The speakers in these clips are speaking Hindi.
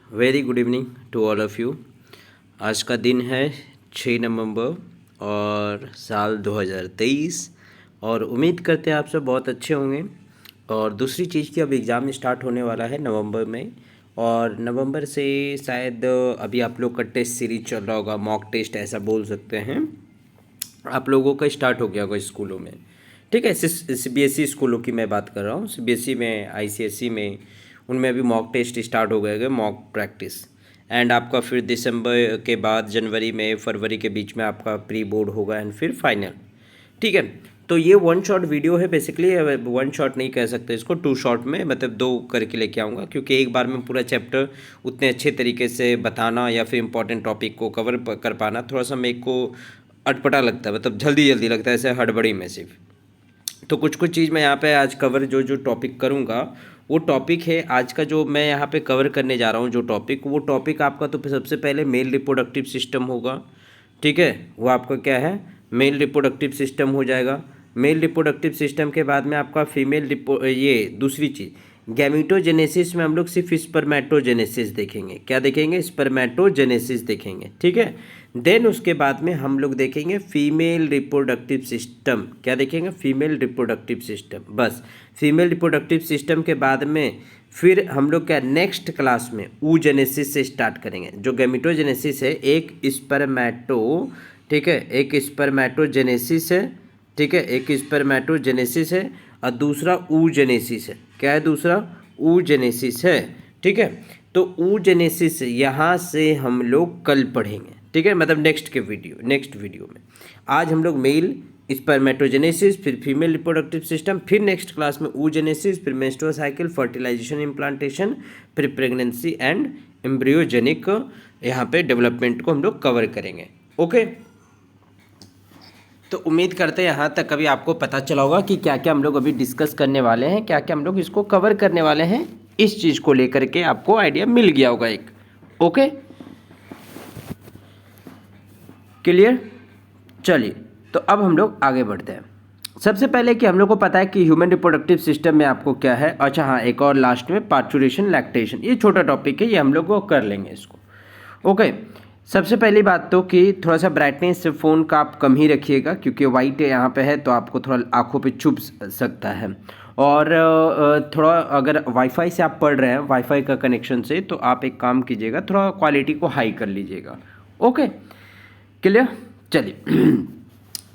Very good evening to all of you. आज का दिन है 6 नवंबर और साल 2023 और उम्मीद करते हैं आप सब बहुत अच्छे होंगे। और दूसरी चीज़ कि अब एग्ज़ाम स्टार्ट होने वाला है नवंबर में, और नवंबर से शायद अभी आप लोग का टेस्ट सीरीज चल रहा होगा, मॉक टेस्ट ऐसा बोल सकते हैं, आप लोगों का स्टार्ट हो गया होगा स्कूलों में। ठीक है, सीबीएसई स्कूलों की मैं बात कर रहा हूँ। सीबीएसई में, आईसीएसई में, उनमें अभी मॉक टेस्ट स्टार्ट हो गए, मॉक प्रैक्टिस। एंड आपका फिर दिसंबर के बाद जनवरी में, फरवरी के बीच में आपका प्री बोर्ड होगा एंड फिर फाइनल। ठीक है, तो ये वन शॉट वीडियो है बेसिकली। वन शॉट नहीं कह सकते इसको, टू शॉट में, मतलब दो करके लेके आऊँगा, क्योंकि एक बार में पूरा चैप्टर उतने अच्छे तरीके से बताना या फिर इंपॉर्टेंट टॉपिक को कवर कर पाना थोड़ा सा मेरे को अटपटा लगता है, मतलब जल्दी जल्दी लगता है, ऐसे हड़बड़ी में सिर्फ। तो कुछ कुछ चीज़ मैं यहाँ पे आज कवर जो टॉपिक करूँगा वो टॉपिक है आज का, जो मैं यहाँ पे कवर करने जा रहा हूँ जो टॉपिक, वो टॉपिक आपका तो सबसे पहले मेल रिप्रोडक्टिव सिस्टम होगा। ठीक है, वो आपका क्या है, मेल रिप्रोडक्टिव सिस्टम हो जाएगा। मेल रिप्रोडक्टिव सिस्टम के बाद में आपका फीमेल ये दूसरी चीज़ गैमेटोजेनेसिस में हम लोग सिर्फ स्पर्मेटोजेनेसिस देखेंगे। क्या देखेंगे? स्पर्मेटोजेनेसिस देखेंगे। ठीक है, देन उसके बाद में हम लोग देखेंगे फीमेल रिप्रोडक्टिव सिस्टम। क्या देखेंगे? Female reproductive system. बस फीमेल रिप्रोडक्टिव सिस्टम के बाद में फिर हम लोग क्या नेक्स्ट क्लास में oogenesis से स्टार्ट करेंगे। जो गैमेटोजेनेसिस है, एक स्पर्मेटो, ठीक है, एक स्पर्मेटोजेनेसिस है, ठीक है, एक स्पर्मेटोजेनेसिस है और दूसरा oogenesis है। क्या है दूसरा? oogenesis है। ठीक है, तो oogenesis यहाँ से हम लोग कल पढ़ेंगे। ठीक है, मतलब नेक्स्ट वीडियो में। आज हम लोग मेल स्पर्मेटोजेनेसिस, फिर फीमेल रिप्रोडक्टिव सिस्टम, फिर नेक्स्ट क्लास में oogenesis, फिर मेंस्ट्रुअल साइकिल, फर्टिलाइजेशन, इम्प्लांटेशन, फिर प्रेगनेंसी एंड एम्ब्रियोजेनिक यहाँ पे डेवलपमेंट को हम लोग कवर करेंगे। ओके, तो उम्मीद करते हैं यहाँ तक अभी आपको पता चला होगा कि क्या क्या हम लोग अभी डिस्कस करने वाले हैं, क्या क्या हम लोग इसको कवर करने वाले हैं। इस चीज़ को लेकर के आपको आइडिया मिल गया होगा एक। Okay, clear? चलिए, तो अब हम लोग आगे बढ़ते हैं। सबसे पहले कि हम लोग को पता है कि ह्यूमन रिप्रोडक्टिव सिस्टम में आपको क्या है। अच्छा हाँ, एक और लास्ट में पार्चुरेशन, लैक्टेशन, ये छोटा टॉपिक है, ये हम लोग को कर लेंगे इसको। ओके, सबसे पहली बात तो कि थोड़ा सा ब्राइटनेस फ़ोन का आप कम ही रखिएगा, क्योंकि वाइट यहाँ पे है तो आपको थोड़ा आँखों पे चुभ सकता है। और थोड़ा अगर वाईफाई से आप पढ़ रहे हैं, वाईफाई का कनेक्शन से, तो आप एक काम कीजिएगा, थोड़ा क्वालिटी को हाई कर लीजिएगा। Okay, clear? चलिए,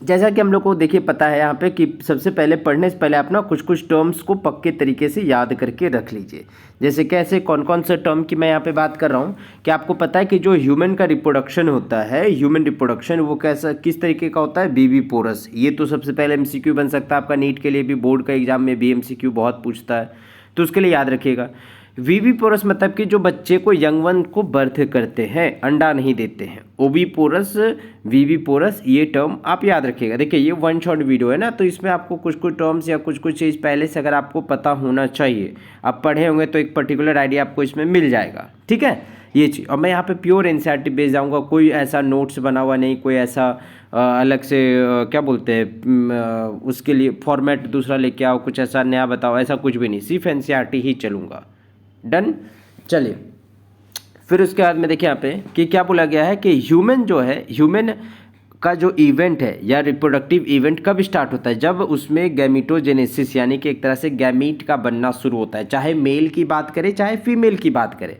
जैसा कि हम लोग को देखिए पता है यहाँ पे कि सबसे पहले पढ़ने से पहले आप ना कुछ कुछ टर्म्स को पक्के तरीके से याद करके रख लीजिए। जैसे कैसे, कौन कौन से टर्म की मैं यहाँ पे बात कर रहा हूँ कि आपको पता है कि जो ह्यूमन का रिप्रोडक्शन होता है, ह्यूमन रिप्रोडक्शन, वो कैसा, किस तरीके का होता है? बीवी पोरस। ये तो सबसे पहले एमसीक्यू बन सकता है आपका, नीट के लिए भी, बोर्ड का एग्जाम में भी एमसीक्यू बहुत पूछता है, तो उसके लिए याद रखिएगा। वीवी पोरस मतलब कि जो बच्चे को, यंग वन को बर्थ करते हैं, अंडा नहीं देते हैं। ओवी पोरस, वीवी पोरस, ये टर्म आप याद रखिएगा। देखिए ये वन शॉट वीडियो है ना, तो इसमें आपको कुछ कुछ टर्म्स या कुछ कुछ चीज़ पहले से अगर आपको पता होना चाहिए, आप पढ़े होंगे तो एक पर्टिकुलर आइडिया आपको इसमें मिल जाएगा। ठीक है, ये चीज़। और मैं यहाँ पे प्योर एनसीईआरटी बेस जाऊँगा, कोई ऐसा नोट्स बना हुआ नहीं, कोई ऐसा अलग से क्या बोलते हैं उसके लिए फॉर्मेट दूसरा लेके आओ, कुछ ऐसा नया बताओ, ऐसा कुछ भी नहीं, सिर्फ एनसीईआरटी ही चलूँगा। डन? चलिए, फिर उसके बाद में देखिए यहाँ पे कि क्या बोला गया है कि ह्यूमन जो है, ह्यूमन का जो इवेंट है या रिप्रोडक्टिव इवेंट कब स्टार्ट होता है? जब उसमें गैमेटोजेनेसिस, यानी कि एक तरह से गैमीट का बनना शुरू होता है, चाहे मेल की बात करें चाहे फीमेल की बात करें।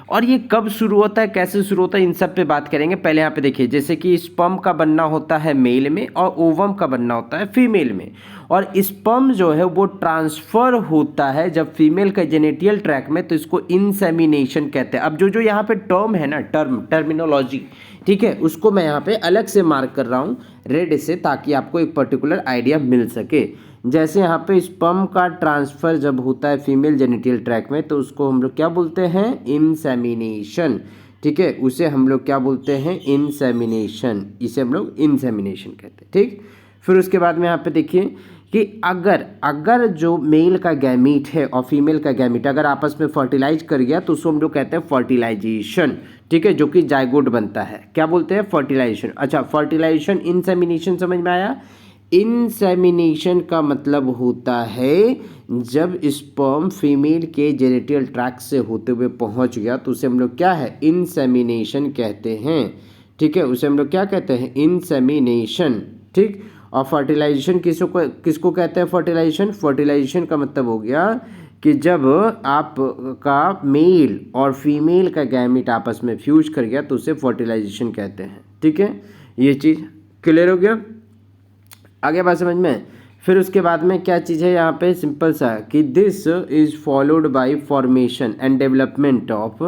और ये कब शुरू होता है, कैसे शुरू होता है, इन सब पे बात करेंगे। पहले यहाँ पे देखिए, जैसे कि स्पर्म का बनना होता है मेल में और ओवम का बनना होता है फीमेल में। और स्पर्म जो है वो ट्रांसफ़र होता है जब फीमेल का जेनेटियल ट्रैक में, तो इसको इंसेमिनेशन कहते हैं। अब जो जो यहाँ पे टर्म है ना, टर्मिनोलॉजी, ठीक है, उसको मैं यहाँ पे अलग से मार्क कर रहा हूँ रेड से, ताकि आपको एक पर्टिकुलर आइडिया मिल सके। जैसे यहाँ पे स्पर्म का ट्रांसफ़र जब होता है फीमेल जेनिटल ट्रैक में, तो उसको हम लोग क्या बोलते हैं? इंसेमिनेशन। ठीक है, उसे हम लोग क्या बोलते हैं? इंसेमिनेशन। इसे हम लोग इंसेमिनेशन कहते हैं। ठीक, फिर उसके बाद में यहाँ पे देखिए कि अगर जो मेल का गैमीट है और फीमेल का गैमीट अगर आपस में फर्टिलाइज कर गया, तो उसको हम लोग कहते हैं फर्टिलाइजेशन। ठीक है, जो कि जाइगोट बनता है। क्या बोलते हैं? फर्टिलाइजेशन। अच्छा, फर्टिलाइजेशन, इंसेमिनेशन समझ में आया? इंसेमिनेशन का मतलब होता है जब स्पर्म फीमेल के जेनिटल ट्रैक्ट से होते हुए पहुंच गया तो उसे हम लोग क्या है, इंसेमिनेशन कहते हैं। ठीक है, उसे हम लोग क्या कहते हैं, इंसेमिनेशन। ठीक, और फर्टिलाइजेशन किसको कहते हैं, फर्टिलाइजेशन। फर्टिलाइजेशन का मतलब हो गया कि जब आपका मेल और फीमेल का गैमीट आपस में फ्यूज कर गया तो उसे फर्टिलाइजेशन कहते हैं। ठीक है, ये चीज़ क्लियर हो गया, आगे बात समझ में। फिर उसके बाद में क्या चीज़ है यहाँ पे, सिंपल सा कि this is followed by formation and development of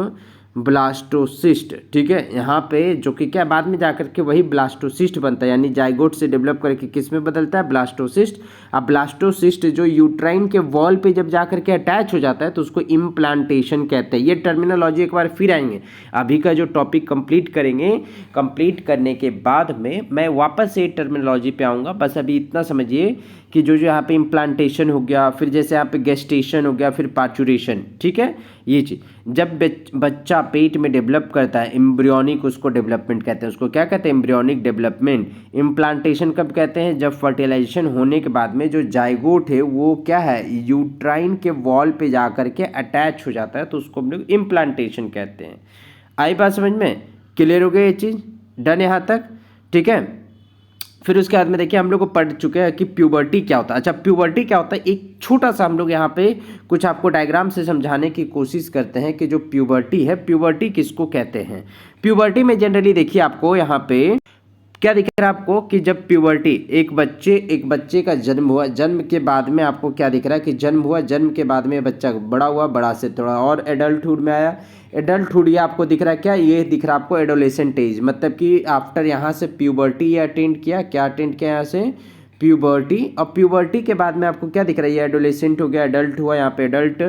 blastocyst. ठीक है, यहाँ पे जो कि क्या बाद में जाकर के वही ब्लास्टोसिस्ट बनता है, यानी जाइगोट से डेवलप करके किस में बदलता है, ब्लास्टोसिस्ट। अब ब्लास्टोसिस्ट जो यूट्राइन के वॉल पे जब जाकर के अटैच हो जाता है तो उसको इम्प्लांटेशन कहते हैं। ये टर्मिनोलॉजी एक बार फिर आएंगे, अभी का जो टॉपिक कंप्लीट करेंगे, कंप्लीट करने के बाद में मैं वापस से टर्मिनोलॉजी पे आऊँगा। बस अभी इतना समझिए कि जो यहाँ पे इम्प्लांटेशन हो गया, फिर जैसे यहाँ पे गेस्टेशन हो गया, फिर पार्चुरेशन। ठीक है, ये चीज़ जब बच्चा पेट में डेवलप करता है, एम्ब्रियोनिक उसको डेवलपमेंट कहते हैं, उसको क्या कहते हैं, एम्ब्रियोनिक डेवलपमेंट। इम्प्लांटेशन कब कहते हैं, जब फर्टिलाइजेशन होने के बाद में जो जाइगोट है वो क्या है, यूट्राइन के वॉल पे जा करके अटैच हो जाता है तो उसको हम लोग इम्प्लांटेशन कहते हैं। आई बात समझ में, क्लियर हो गया ये चीज़, डन यहाँ तक। ठीक है, फिर उसके बाद में देखिए हम लोग को पढ़ चुके हैं कि प्यूबर्टी क्या होता है। अच्छा, प्यूबर्टी क्या होता है, एक छोटा सा हम लोग यहाँ पे कुछ आपको डायग्राम से समझाने की कोशिश करते हैं कि जो प्यूबर्टी है, प्यूबर्टी किसको कहते हैं। प्यूबर्टी में जनरली देखिए आपको यहाँ पे क्या दिख रहा है आपको कि जब प्यूबर्टी एक बच्चे का जन्म हुआ, जन्म के बाद में आपको क्या दिख रहा है कि जन्म हुआ, जन्म के बाद में बच्चा बड़ा हुआ, बड़ा से थोड़ा और एडल्टहुड में आया, एडल्टहुड ये आपको दिख रहा है क्या, ये दिख रहा है आपको एडोलेसेंट एज, मतलब कि आफ्टर यहाँ से प्यूबर्टी ये अटेंड किया, क्या अटेंड किया यहाँ से, प्यूबर्टी। और प्यूबर्टी के बाद में आपको क्या दिख रहा है, ये एडोलेसेंट हो गया, एडल्ट हुआ यहाँ पे एडल्ट।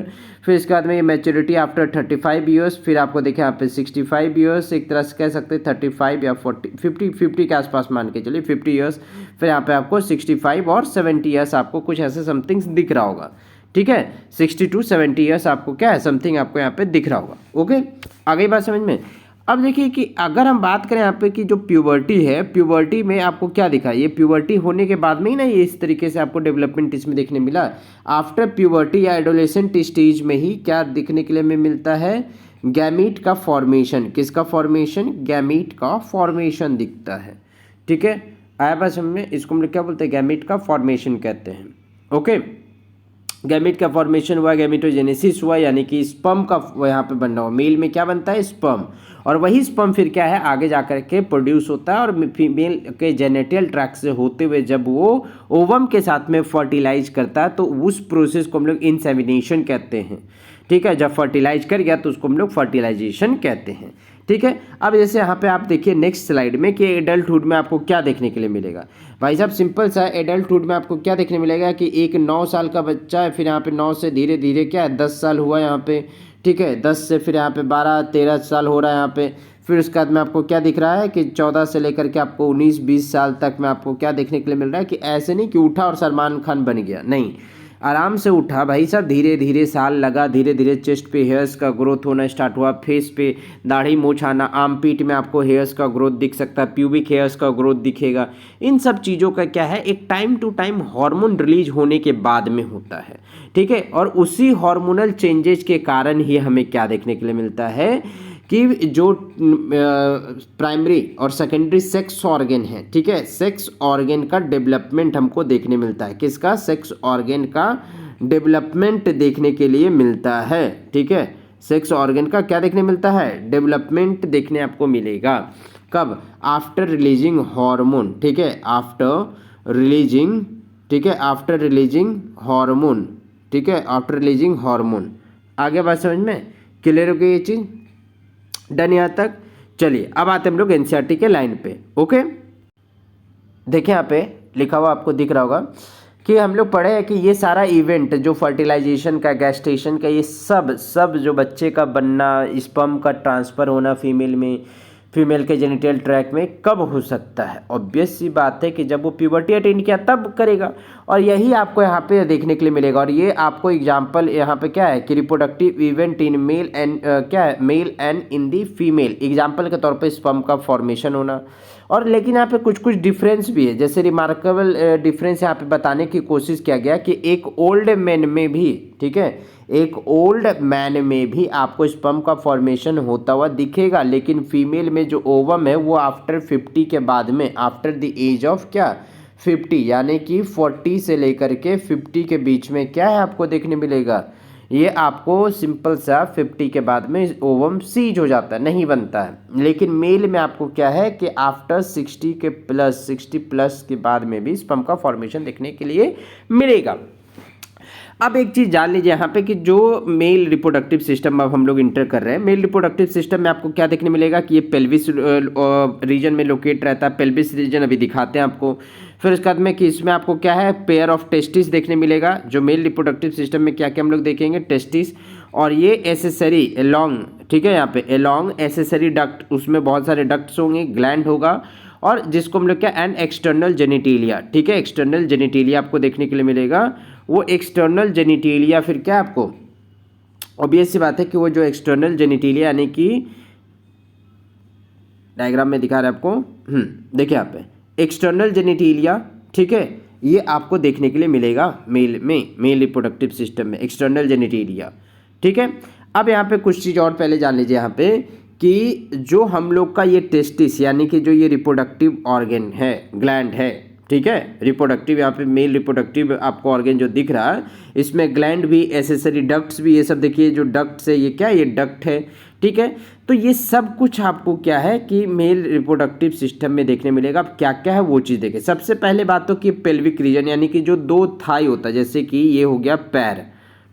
फिर इसके बाद में ये मैच्योरिटी आफ्टर 35 ईयर्स, फिर आपको देखें यहाँ पे 65 ईयर्स, एक तरह से कह सकते हैं 35 या 50 के आसपास मान के चलिए 50 ईयर्स। फिर यहाँ पे आपको 65 और 70 ईयर्स आपको कुछ ऐसे समथिंग दिख रहा होगा। ठीक है, 60 to 70 ईयर्स आपको क्या है, समथिंग आपको यहाँ पे दिख रहा होगा। ओके, आगे बात समझ में। अब देखिए कि अगर हम बात करें यहाँ पे कि जो प्यूबर्टी है, प्यूबर्टी में आपको क्या दिखा, ये प्यूबर्टी होने के बाद में ही ना ये इस तरीके से आपको डेवलपमेंट इसमें देखने मिला। आफ्टर प्यूबर्टी या एडोलेसेंट स्टेज में ही क्या देखने के लिए हमें मिलता है, गैमीट का फॉर्मेशन। किसका फॉर्मेशन, गैमीट का फॉर्मेशन दिखता है। ठीक है, आया बात समझ में, इसको हम लोग क्या बोलते हैं, गैमीट का फॉर्मेशन कहते हैं। ओके, गैमीट का फॉर्मेशन हुआ, गैमीटोजेनेसिस हुआ, यानी कि स्पर्म का यहाँ पे बनना हुआ। मेल में क्या बनता है, स्पर्म, और वही स्पर्म फिर क्या है आगे जाकर के प्रोड्यूस होता है और फीमेल के जेनेटियल ट्रैक्ट से होते हुए जब वो ओवम के साथ में फर्टिलाइज करता है तो उस प्रोसेस को हम लोग इंसेमिनेशन कहते हैं। ठीक है, जब फर्टिलाइज कर गया तो उसको हम लोग फर्टिलाइजेशन कहते हैं। ठीक है, अब जैसे यहाँ पे आप देखिए नेक्स्ट स्लाइड में कि एडल्टहुड में आपको क्या देखने के लिए मिलेगा। भाई साहब सिंपल सा, एडल्टहुड में आपको क्या देखने मिलेगा कि एक 9 साल का बच्चा है, फिर यहाँ पे 9 से धीरे धीरे क्या है 10 साल हुआ यहाँ पे। ठीक है, 10 से फिर यहाँ पे 12-13 साल हो रहा है यहाँ पे। फिर उसके बाद में आपको क्या दिख रहा है कि 14 से लेकर के आपको 19-20 साल तक में आपको क्या देखने के लिए मिल रहा है कि ऐसे नहीं कि उठा और सलमान खान बन गया, नहीं, आराम से उठा भाई साहब, धीरे धीरे साल लगा, धीरे धीरे चेस्ट पे हेयर्स का ग्रोथ होना स्टार्ट हुआ, फेस पे दाढ़ी मूंछ आना, आर्म पीट में आपको हेयर्स का ग्रोथ दिख सकता है, प्यूबिक हेयर्स का ग्रोथ दिखेगा। इन सब चीज़ों का क्या है, एक time to time hormone release होने के बाद में होता है। ठीक है, और उसी हार्मोनल चेंजेस के कारण ही हमें क्या देखने के लिए मिलता है कि जो प्राइमरी और सेकेंडरी सेक्स ऑर्गन है, ठीक है, सेक्स ऑर्गन का डेवलपमेंट हमको देखने मिलता है। किसका, सेक्स ऑर्गन का डेवलपमेंट देखने के लिए मिलता है। ठीक है, सेक्स ऑर्गन का क्या देखने मिलता है, डेवलपमेंट देखने आपको मिलेगा। कब, आफ्टर रिलीजिंग हार्मोन। ठीक है, आफ्टर रिलीजिंग, ठीक है, आफ्टर रिलीजिंग हार्मोन। ठीक है, आफ्टर रिलीजिंग हार्मोन। आगे बात समझ में, क्लियर हो गई ये चीज़, डन यहाँ तक। चलिए अब आते हम लोग एनसीईआरटी के लाइन पे। ओके, देखिए यहाँ पे लिखा हुआ आपको दिख रहा होगा कि हम लोग पढ़े हैं कि ये सारा इवेंट जो फर्टिलाइजेशन का, गेस्टेशन का, ये सब जो बच्चे का बनना, स्पर्म का ट्रांसफ़र होना फीमेल में, फीमेल के जेनिटल ट्रैक में कब हो सकता है? ऑब्वियस सी बात है कि जब वो प्यूबर्टी अटेंड किया तब करेगा, और यही आपको यहाँ पे देखने के लिए मिलेगा। और ये आपको एग्जांपल यहाँ पे क्या है कि reproductive event in male and क्या है, male and in the female, example के तौर पे स्पर्म का फॉर्मेशन होना। और लेकिन यहाँ पे कुछ कुछ डिफरेंस भी है, जैसे रिमार्केबल डिफरेंस यहाँ पे बताने की कोशिश किया गया कि एक ओल्ड मैन में भी, ठीक है, एक ओल्ड मैन में भी आपको स्पर्म का फॉर्मेशन होता हुआ दिखेगा, लेकिन फीमेल में जो ओवम है वो आफ्टर 50 के बाद में, आफ्टर द एज ऑफ क्या 50, यानी कि 40 से लेकर के 50 के बीच में क्या है आपको देखने मिलेगा, ये आपको सिंपल सा 50 के बाद में ओवम सीज हो जाता है, नहीं बनता है। लेकिन मेल में आपको क्या है कि आफ्टर 60 के प्लस 60 प्लस के बाद में भी स्पर्म का फॉर्मेशन देखने के लिए मिलेगा। अब एक चीज़ जान लीजिए यहाँ पे कि जो मेल रिप्रोडक्टिव सिस्टम अब हम लोग इंटर कर रहे हैं, मेल रिप्रोडक्टिव सिस्टम में आपको क्या देखने मिलेगा कि ये पेल्विस रीजन में लोकेट रहता है। पेल्विस रीजन अभी दिखाते हैं आपको। फिर उसके बाद में कि इसमें आपको क्या है, पेयर ऑफ टेस्टिस देखने मिलेगा। जो मेल रिप्रोडक्टिव सिस्टम में क्या क्या हम लोग देखेंगे, टेस्टिस, और ये एसेसरी एलॉन्ग, ठीक है, यहाँ पे एलॉन्ग एसेसरी डक्ट, उसमें बहुत सारे डक्ट्स होंगे, ग्लैंड होगा, और जिसको हम लोग क्या एंड एक्सटर्नल जेनिटेलिया, ठीक है, एक्सटर्नल जेनिटेलिया आपको देखने के लिए मिलेगा। वो एक्सटर्नल जेनिटेलिया फिर क्या आपको, ऑब्वियस सी बात है कि वो जो एक्सटर्नल जेनिटेलिया यानी कि डायग्राम में दिखा रहा है आपको, देखिए यहाँ पे एक्सटर्नल जेनिटेलिया, ठीक है, ये आपको देखने के लिए मिलेगा मेल में, मेल रिप्रोडक्टिव सिस्टम में एक्सटर्नल जेनिटेलिया, ठीक है। अब यहाँ पे कुछ चीज़ और पहले जान लीजिए यहाँ पे कि जो हम लोग का ये टेस्टिस यानी कि जो ये रिप्रोडक्टिव ऑर्गन है, ग्लैंड है, ठीक है, रिप्रोडक्टिव यहाँ पे मेल रिप्रोडक्टिव आपको ऑर्गन जो दिख रहा है, इसमें ग्लैंड भी, एसेसरी डक्ट्स भी, ये सब देखिए जो डक्ट्स है, ये क्या, ये डक्ट है, ठीक है। तो ये सब कुछ आपको क्या है कि मेल रिप्रोडक्टिव सिस्टम में देखने मिलेगा। अब क्या क्या है वो चीज़ देखें। सबसे पहले बात तो कि पेल्विक रीजन यानी कि जो 2 थाई होता है, जैसे कि ये हो गया पैर,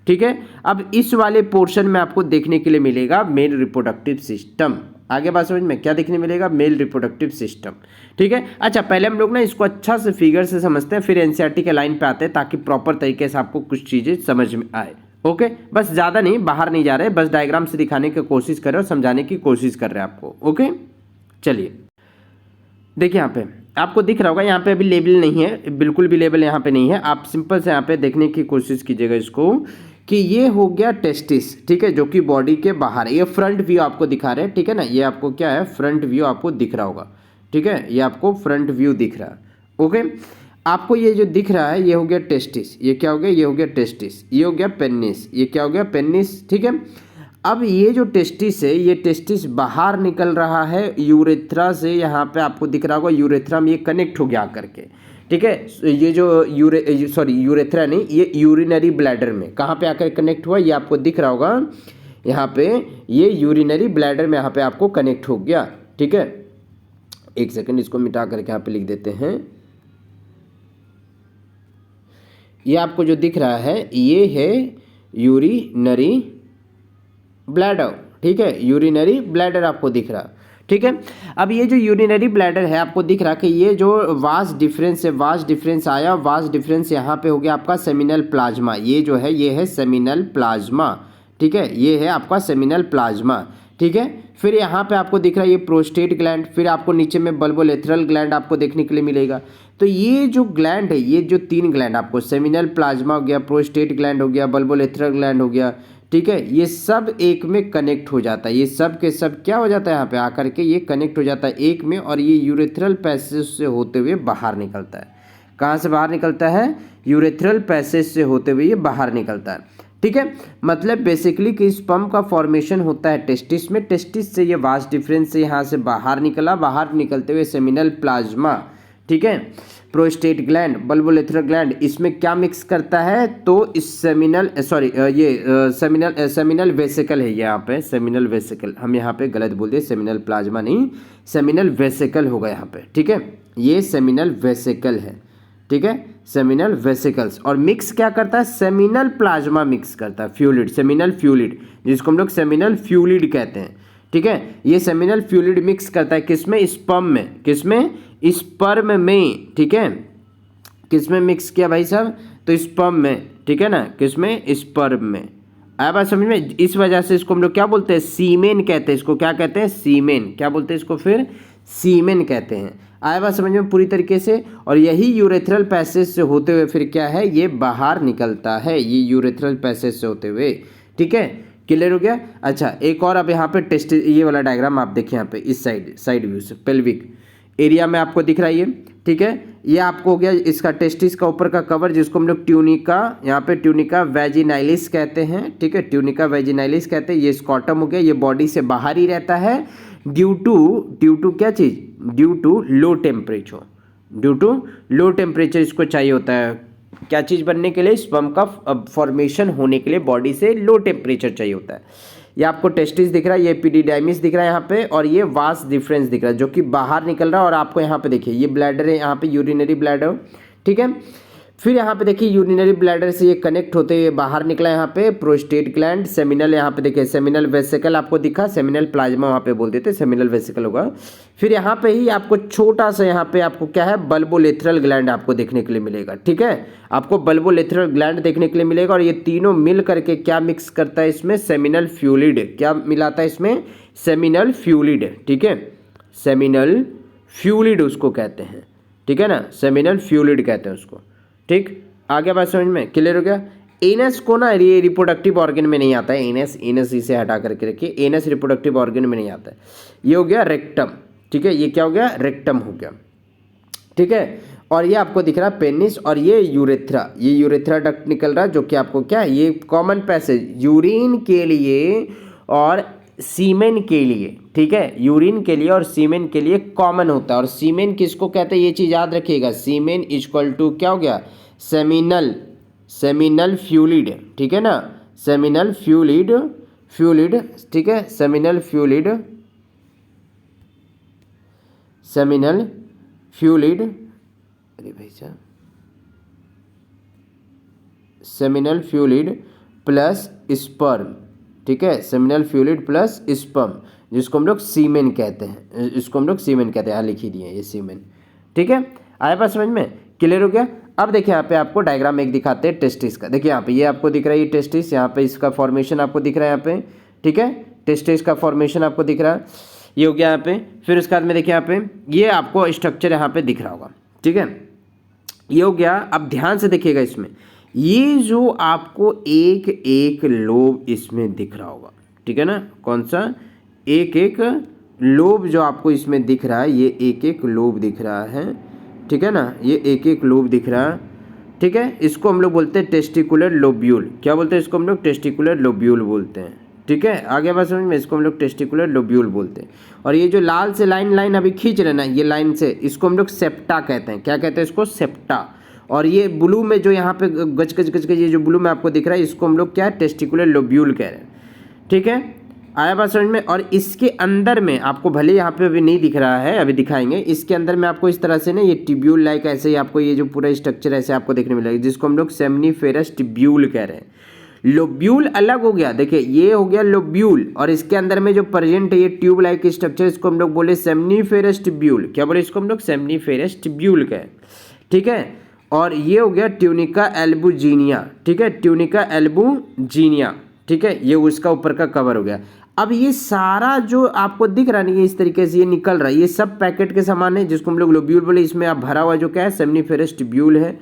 ठीक है। अब इस वाले पोर्शन में आपको देखने के लिए मिलेगा मेल रिप्रोडक्टिव सिस्टम। आगे बात समझ में क्या देखने मिलेगा, मेल रिप्रोडक्टिव सिस्टम, ठीक है। अच्छा, पहले हम लोग ना इसको अच्छा से फिगर से समझते हैं, फिर एनसीईआरटी के लाइन पे आते हैं, ताकि प्रॉपर तरीके से आपको कुछ चीज़ें समझ में आए। ओके, बस ज़्यादा नहीं, बाहर नहीं जा रहे, बस डायग्राम से दिखाने की कोशिश कर रहे हो, समझाने की कोशिश कर रहे हैं आपको। ओके, चलिए देखिए यहाँ पे आपको दिख रहा होगा, यहाँ पे अभी लेबल नहीं है, बिल्कुल भी लेबल यहाँ पे नहीं है। आप सिंपल से यहाँ पे देखने की कोशिश कीजिएगा इसको कि ये हो गया टेस्टिस, ठीक है, जो कि बॉडी के बाहर है। ये फ्रंट व्यू आपको दिखा रहे हैं, ठीक है ना, ये आपको क्या है, फ्रंट व्यू आपको दिख रहा होगा, ठीक है, ये आपको फ्रंट व्यू दिख रहा है। ओके, आपको ये जो दिख रहा है ये हो गया टेस्टिस, ये क्या हो गया, ये हो गया टेस्टिस, ये हो गया पेनिस, ये क्या हो गया, पेनिस, ठीक है। अब ये जो टेस्टिस है, ये टेस्टिस बाहर निकल रहा है यूरेथ्रा से, यहाँ पे आपको दिख रहा होगा यूरेथ्रा में ये कनेक्ट हो गया करके, ठीक है। ये जो यूरेथ्रा नहीं, ये यूरिनरी ब्लैडर में कहाँ पे आकर कनेक्ट हुआ, ये आपको दिख रहा होगा यहाँ पे, ये यूरिनरी ब्लैडर में यहाँ पे आपको कनेक्ट हो गया, ठीक है। एक सेकंड, इसको मिटा करके यहाँ पे लिख देते हैं। ये आपको जो दिख रहा है ये है यूरिनरी ब्लैडर, ठीक है, यूरिनरी ब्लैडर आपको दिख रहा, ठीक है। अब ये जो यूरिनरी ब्लैडर है आपको दिख रहा कि ये जो वास्ट डिफरेंस है, वास्ट डिफरेंस आया, वास्ट डिफरेंस यहाँ पे हो गया आपका सेमिनल प्लाज्मा, ये जो है ये है सेमिनल प्लाज्मा, ठीक है, ये है आपका सेमिनल प्लाज्मा, ठीक है। फिर यहाँ पे आपको दिख रहा है ये प्रोस्टेट ग्लैंड, फिर आपको नीचे में बल्बोलेथरल ग्लैंड आपको देखने के लिए मिलेगा। तो ये जो ग्लैंड है, ये जो 3 ग्लैंड आपको, सेमिनल प्लाज्मा हो गया, प्रोस्टेट ग्लैंड हो गया, बल्बोलेथरल ग्लैंड हो गया, ठीक है, ये सब एक में कनेक्ट हो जाता है, ये सब के सब क्या हो जाता है, यहाँ पे आकर के ये कनेक्ट हो जाता है एक में, और ये यूरेथ्रल पैसेज से होते हुए बाहर निकलता है। कहाँ से बाहर निकलता है, यूरेथ्रल पैसेज से होते हुए ये बाहर निकलता है, ठीक है। मतलब बेसिकली कि स्पर्म का फॉर्मेशन होता है टेस्टिस में, टेस्टिस से ये वास्ट डिफरेंस से यहाँ से बाहर निकला, बाहर निकलते हुए सेमिनल प्लाज्मा, ठीक है, प्रोस्टेट ग्लैंड, बल्बोलेथरल ग्लैंड, इसमें क्या मिक्स करता है, तो इस सेमिनल सेमिनल वेसिकल है, यहाँ पे सेमिनल वेसिकल, हम यहाँ पे गलत बोल दिए, सेमिनल प्लाज्मा नहीं, सेमिनल वेसिकल होगा यहाँ पे, ठीक है, ये सेमिनल वेसिकल है, ठीक है, सेमिनल वेसिकल्स, और मिक्स क्या करता है, सेमिनल प्लाज्मा मिक्स करता है, फ्लूइड, सेमिनल फ्लूइड, जिसको हम लोग सेमिनल फ्लूइड कहते हैं, ठीक है। ये सेमिनल फ्लूइड मिक्स करता है किसमें, स्पर्म में, किसमें, स्पर्म में, ठीक है, किसमें मिक्स किया भाई साहब, तो स्पर्म में, ठीक है ना, किसमें, स्पर्म में। आया बात समझ में? इस वजह से इसको हम लोग क्या बोलते हैं, सीमेन कहते हैं। इसको क्या कहते हैं, सीमेन। क्या बोलते हैं इसको फिर, सीमेन कहते हैं। आया बात समझ में पूरी तरीके से? और यही यूरेथ्रल पैसेज से होते हुए फिर क्या है, ये बाहर निकलता है, ये यूरेथ्रल पैसेज से होते हुए। ठीक है, क्लियर हो गया? अच्छा, एक और अब यहाँ पे टेस्ट, ये वाला डायग्राम आप देखिए यहाँ पे इस साइड व्यू से, पेल्विक एरिया में आपको दिख रहा है ये। ठीक है, ये आपको हो गया इसका टेस्टिस का ऊपर का कवर, जिसको हम लोग ट्यूनिका, यहाँ पे ट्यूनिका वेजिनाइलिस कहते हैं। ठीक है, ट्यूनिका वेजिनाइलिस कहते हैं। ये स्कॉटम हो गया, ये बॉडी से बाहर ही रहता है ड्यू टू क्या चीज़, due to low temperature. Due to low temperature इसको चाहिए होता है, क्या चीज़ बनने के लिए, स्पर्म का फॉर्मेशन होने के लिए बॉडी से लो टेम्परेचर चाहिए होता है। ये आपको टेस्टिस दिख रहा है, ये एपिडिडाइमिस दिख रहा है यहाँ पे, और ये वास डिफरेंस दिख रहा है जो कि बाहर निकल रहा है। और आपको यहाँ पे देखिए ये ब्लैडर है, यहाँ पे यूरिनरी ब्लैडर। ठीक है, फिर यहाँ पे देखिए यूरिनरी ब्लैडर से ये कनेक्ट होते हुए बाहर निकला यहाँ पे प्रोस्टेट ग्लैंड, सेमिनल, यहाँ पे देखिए सेमिनल वेसिकल आपको दिखा, सेमिनल प्लाज्मा वहाँ पे बोल देते, सेमिनल वेसिकल होगा। फिर यहाँ पे ही आपको छोटा सा यहाँ पे आपको क्या है, बल्बोलेथरल ग्लैंड आपको देखने के लिए मिलेगा। ठीक है, आपको बल्बोलेथरल ग्लैंड देखने के लिए मिलेगा। और ये तीनों मिल करके क्या मिक्स करता है इसमें, सेमिनल फ्लूइड। क्या मिलाता है इसमें, सेमिनल फ्लूइड। ठीक है, सेमिनल फ्लूइड उसको कहते हैं। ठीक है ना, सेमिनल फ्लूइड कहते हैं उसको। ठीक, आगे बात समझ में, क्लियर हो गया? एनस को ना ये रिप्रोडक्टिव ऑर्गन में नहीं आता है, एनस इसे हटा करके रखिए, एनस रिप्रोडक्टिव ऑर्गन में नहीं आता है। ये हो गया रेक्टम। ठीक है, ये क्या हो गया, रेक्टम हो गया। ठीक है, और ये आपको दिख रहा है पेनिस, और ये यूरेथ्रा, ये यूरेथ्रा डक्ट निकल रहा है जो कि आपको क्या है, ये कॉमन पैसेज यूरिन के लिए और सीमेन के लिए। ठीक है, यूरिन के लिए और सीमेन के लिए कॉमन होता है। और सीमेन किसको कहते हैं, ये चीज़ याद रखिएगा, सीमेन इक्वल टू क्या हो गया, सेमिनल फ्लूइड। ठीक है ना, सेमिनल फ्लूइड। ठीक है, सेमिनल फ्लूइड, अरे भाई साहब, सेमिनल फ्लूइड प्लस स्पर्म। ठीक है, सेमिनल फ्लूइड प्लस स्पर्म, जिसको हम लोग सीमेन कहते हैं, इसको हम लोग सीमेन कहते हैं। यहाँ लिख ही दिए ये सीमेन। ठीक है, आया बात समझ में, क्लियर हो गया? अब देखिए यहाँ पे आपको डायग्राम एक दिखाते हैं टेस्टिस का। देखिए यहाँ पे ये आपको दिख रहा है, ये टेस्टिस, यहाँ पे इसका फॉर्मेशन आपको दिख रहा है यहाँ पे। ठीक है, टेस्टिस का फॉर्मेशन आपको दिख रहा है, ये हो गया यहाँ पे। फिर उसके बाद में देखिए यहाँ पे ये आपको स्ट्रक्चर यहाँ पे दिख रहा होगा। ठीक है, ये हो गया। अब ध्यान से देखिएगा इसमें, ये जो आपको एक एक लोब इसमें दिख रहा होगा। ठीक है ना, कौन सा, एक एक लोब जो आपको इसमें दिख रहा है, ये एक एक लोब दिख रहा है। ठीक है ना, ये एक एक लोब दिख रहा है। ठीक है, इसको हम लोग बोलते हैं टेस्टिकुलर लोब्यूल। क्या बोलते हैं इसको हम लोग, टेस्टिकुलर लोब्यूल बोलते हैं। ठीक है, आगे बात समझ में, इसको हम लोग टेस्टिकुलर लोब्यूल बोलते हैं। और ये जो लाल से लाइन अभी खींच रहे ना, ये लाइन से, इसको हम लोग सेप्टा कहते हैं। क्या कहते हैं इसको, सेप्टा। और ये ब्लू में जो यहाँ पे गच ये जो ब्लू में आपको दिख रहा है, इसको हम लोग क्या, टेस्टिकुलर लोब्यूल कह रहे हैं। ठीक है, आया बात समझ में? और इसके अंदर में आपको भले यहाँ पे अभी नहीं दिख रहा है, अभी दिखाएंगे, इसके अंदर में आपको इस तरह से ना ये टिब्यूल लाइक ऐसे ही आपको ये जो पूरा स्ट्रक्चर ऐसे आपको देखने मिलेगा, जिसको हम लोग सेमनीफेरस टिब्यूल कह रहे हैं। लोब्यूल अलग हो गया, देखिए ये हो गया लोब्यूल, और इसके अंदर में जो प्रेजेंट है ये ट्यूब लाइक स्ट्रक्चर, इसको हम लोग बोले सेमनीफेरस टिब्यूल। क्या बोले इसको हम लोग, सेमनीफेरस टिब्यूल कह। ठीक है, और ये हो गया ट्यूनिका एल्बुजिनिया। ठीक है, ट्यूनिका एल्बुजिनिया। ठीक है, ये उसका ऊपर का कवर हो गया। अब ये सारा जो आपको दिख रहा है ना, ये इस तरीके से ये निकल रहा है, ये सब पैकेट के समान है, जिसको हम लोग लोब्यूल बोले। इसमें आप भरा हुआ जो क्या है, सेमनीफेरस टिब्यूल है।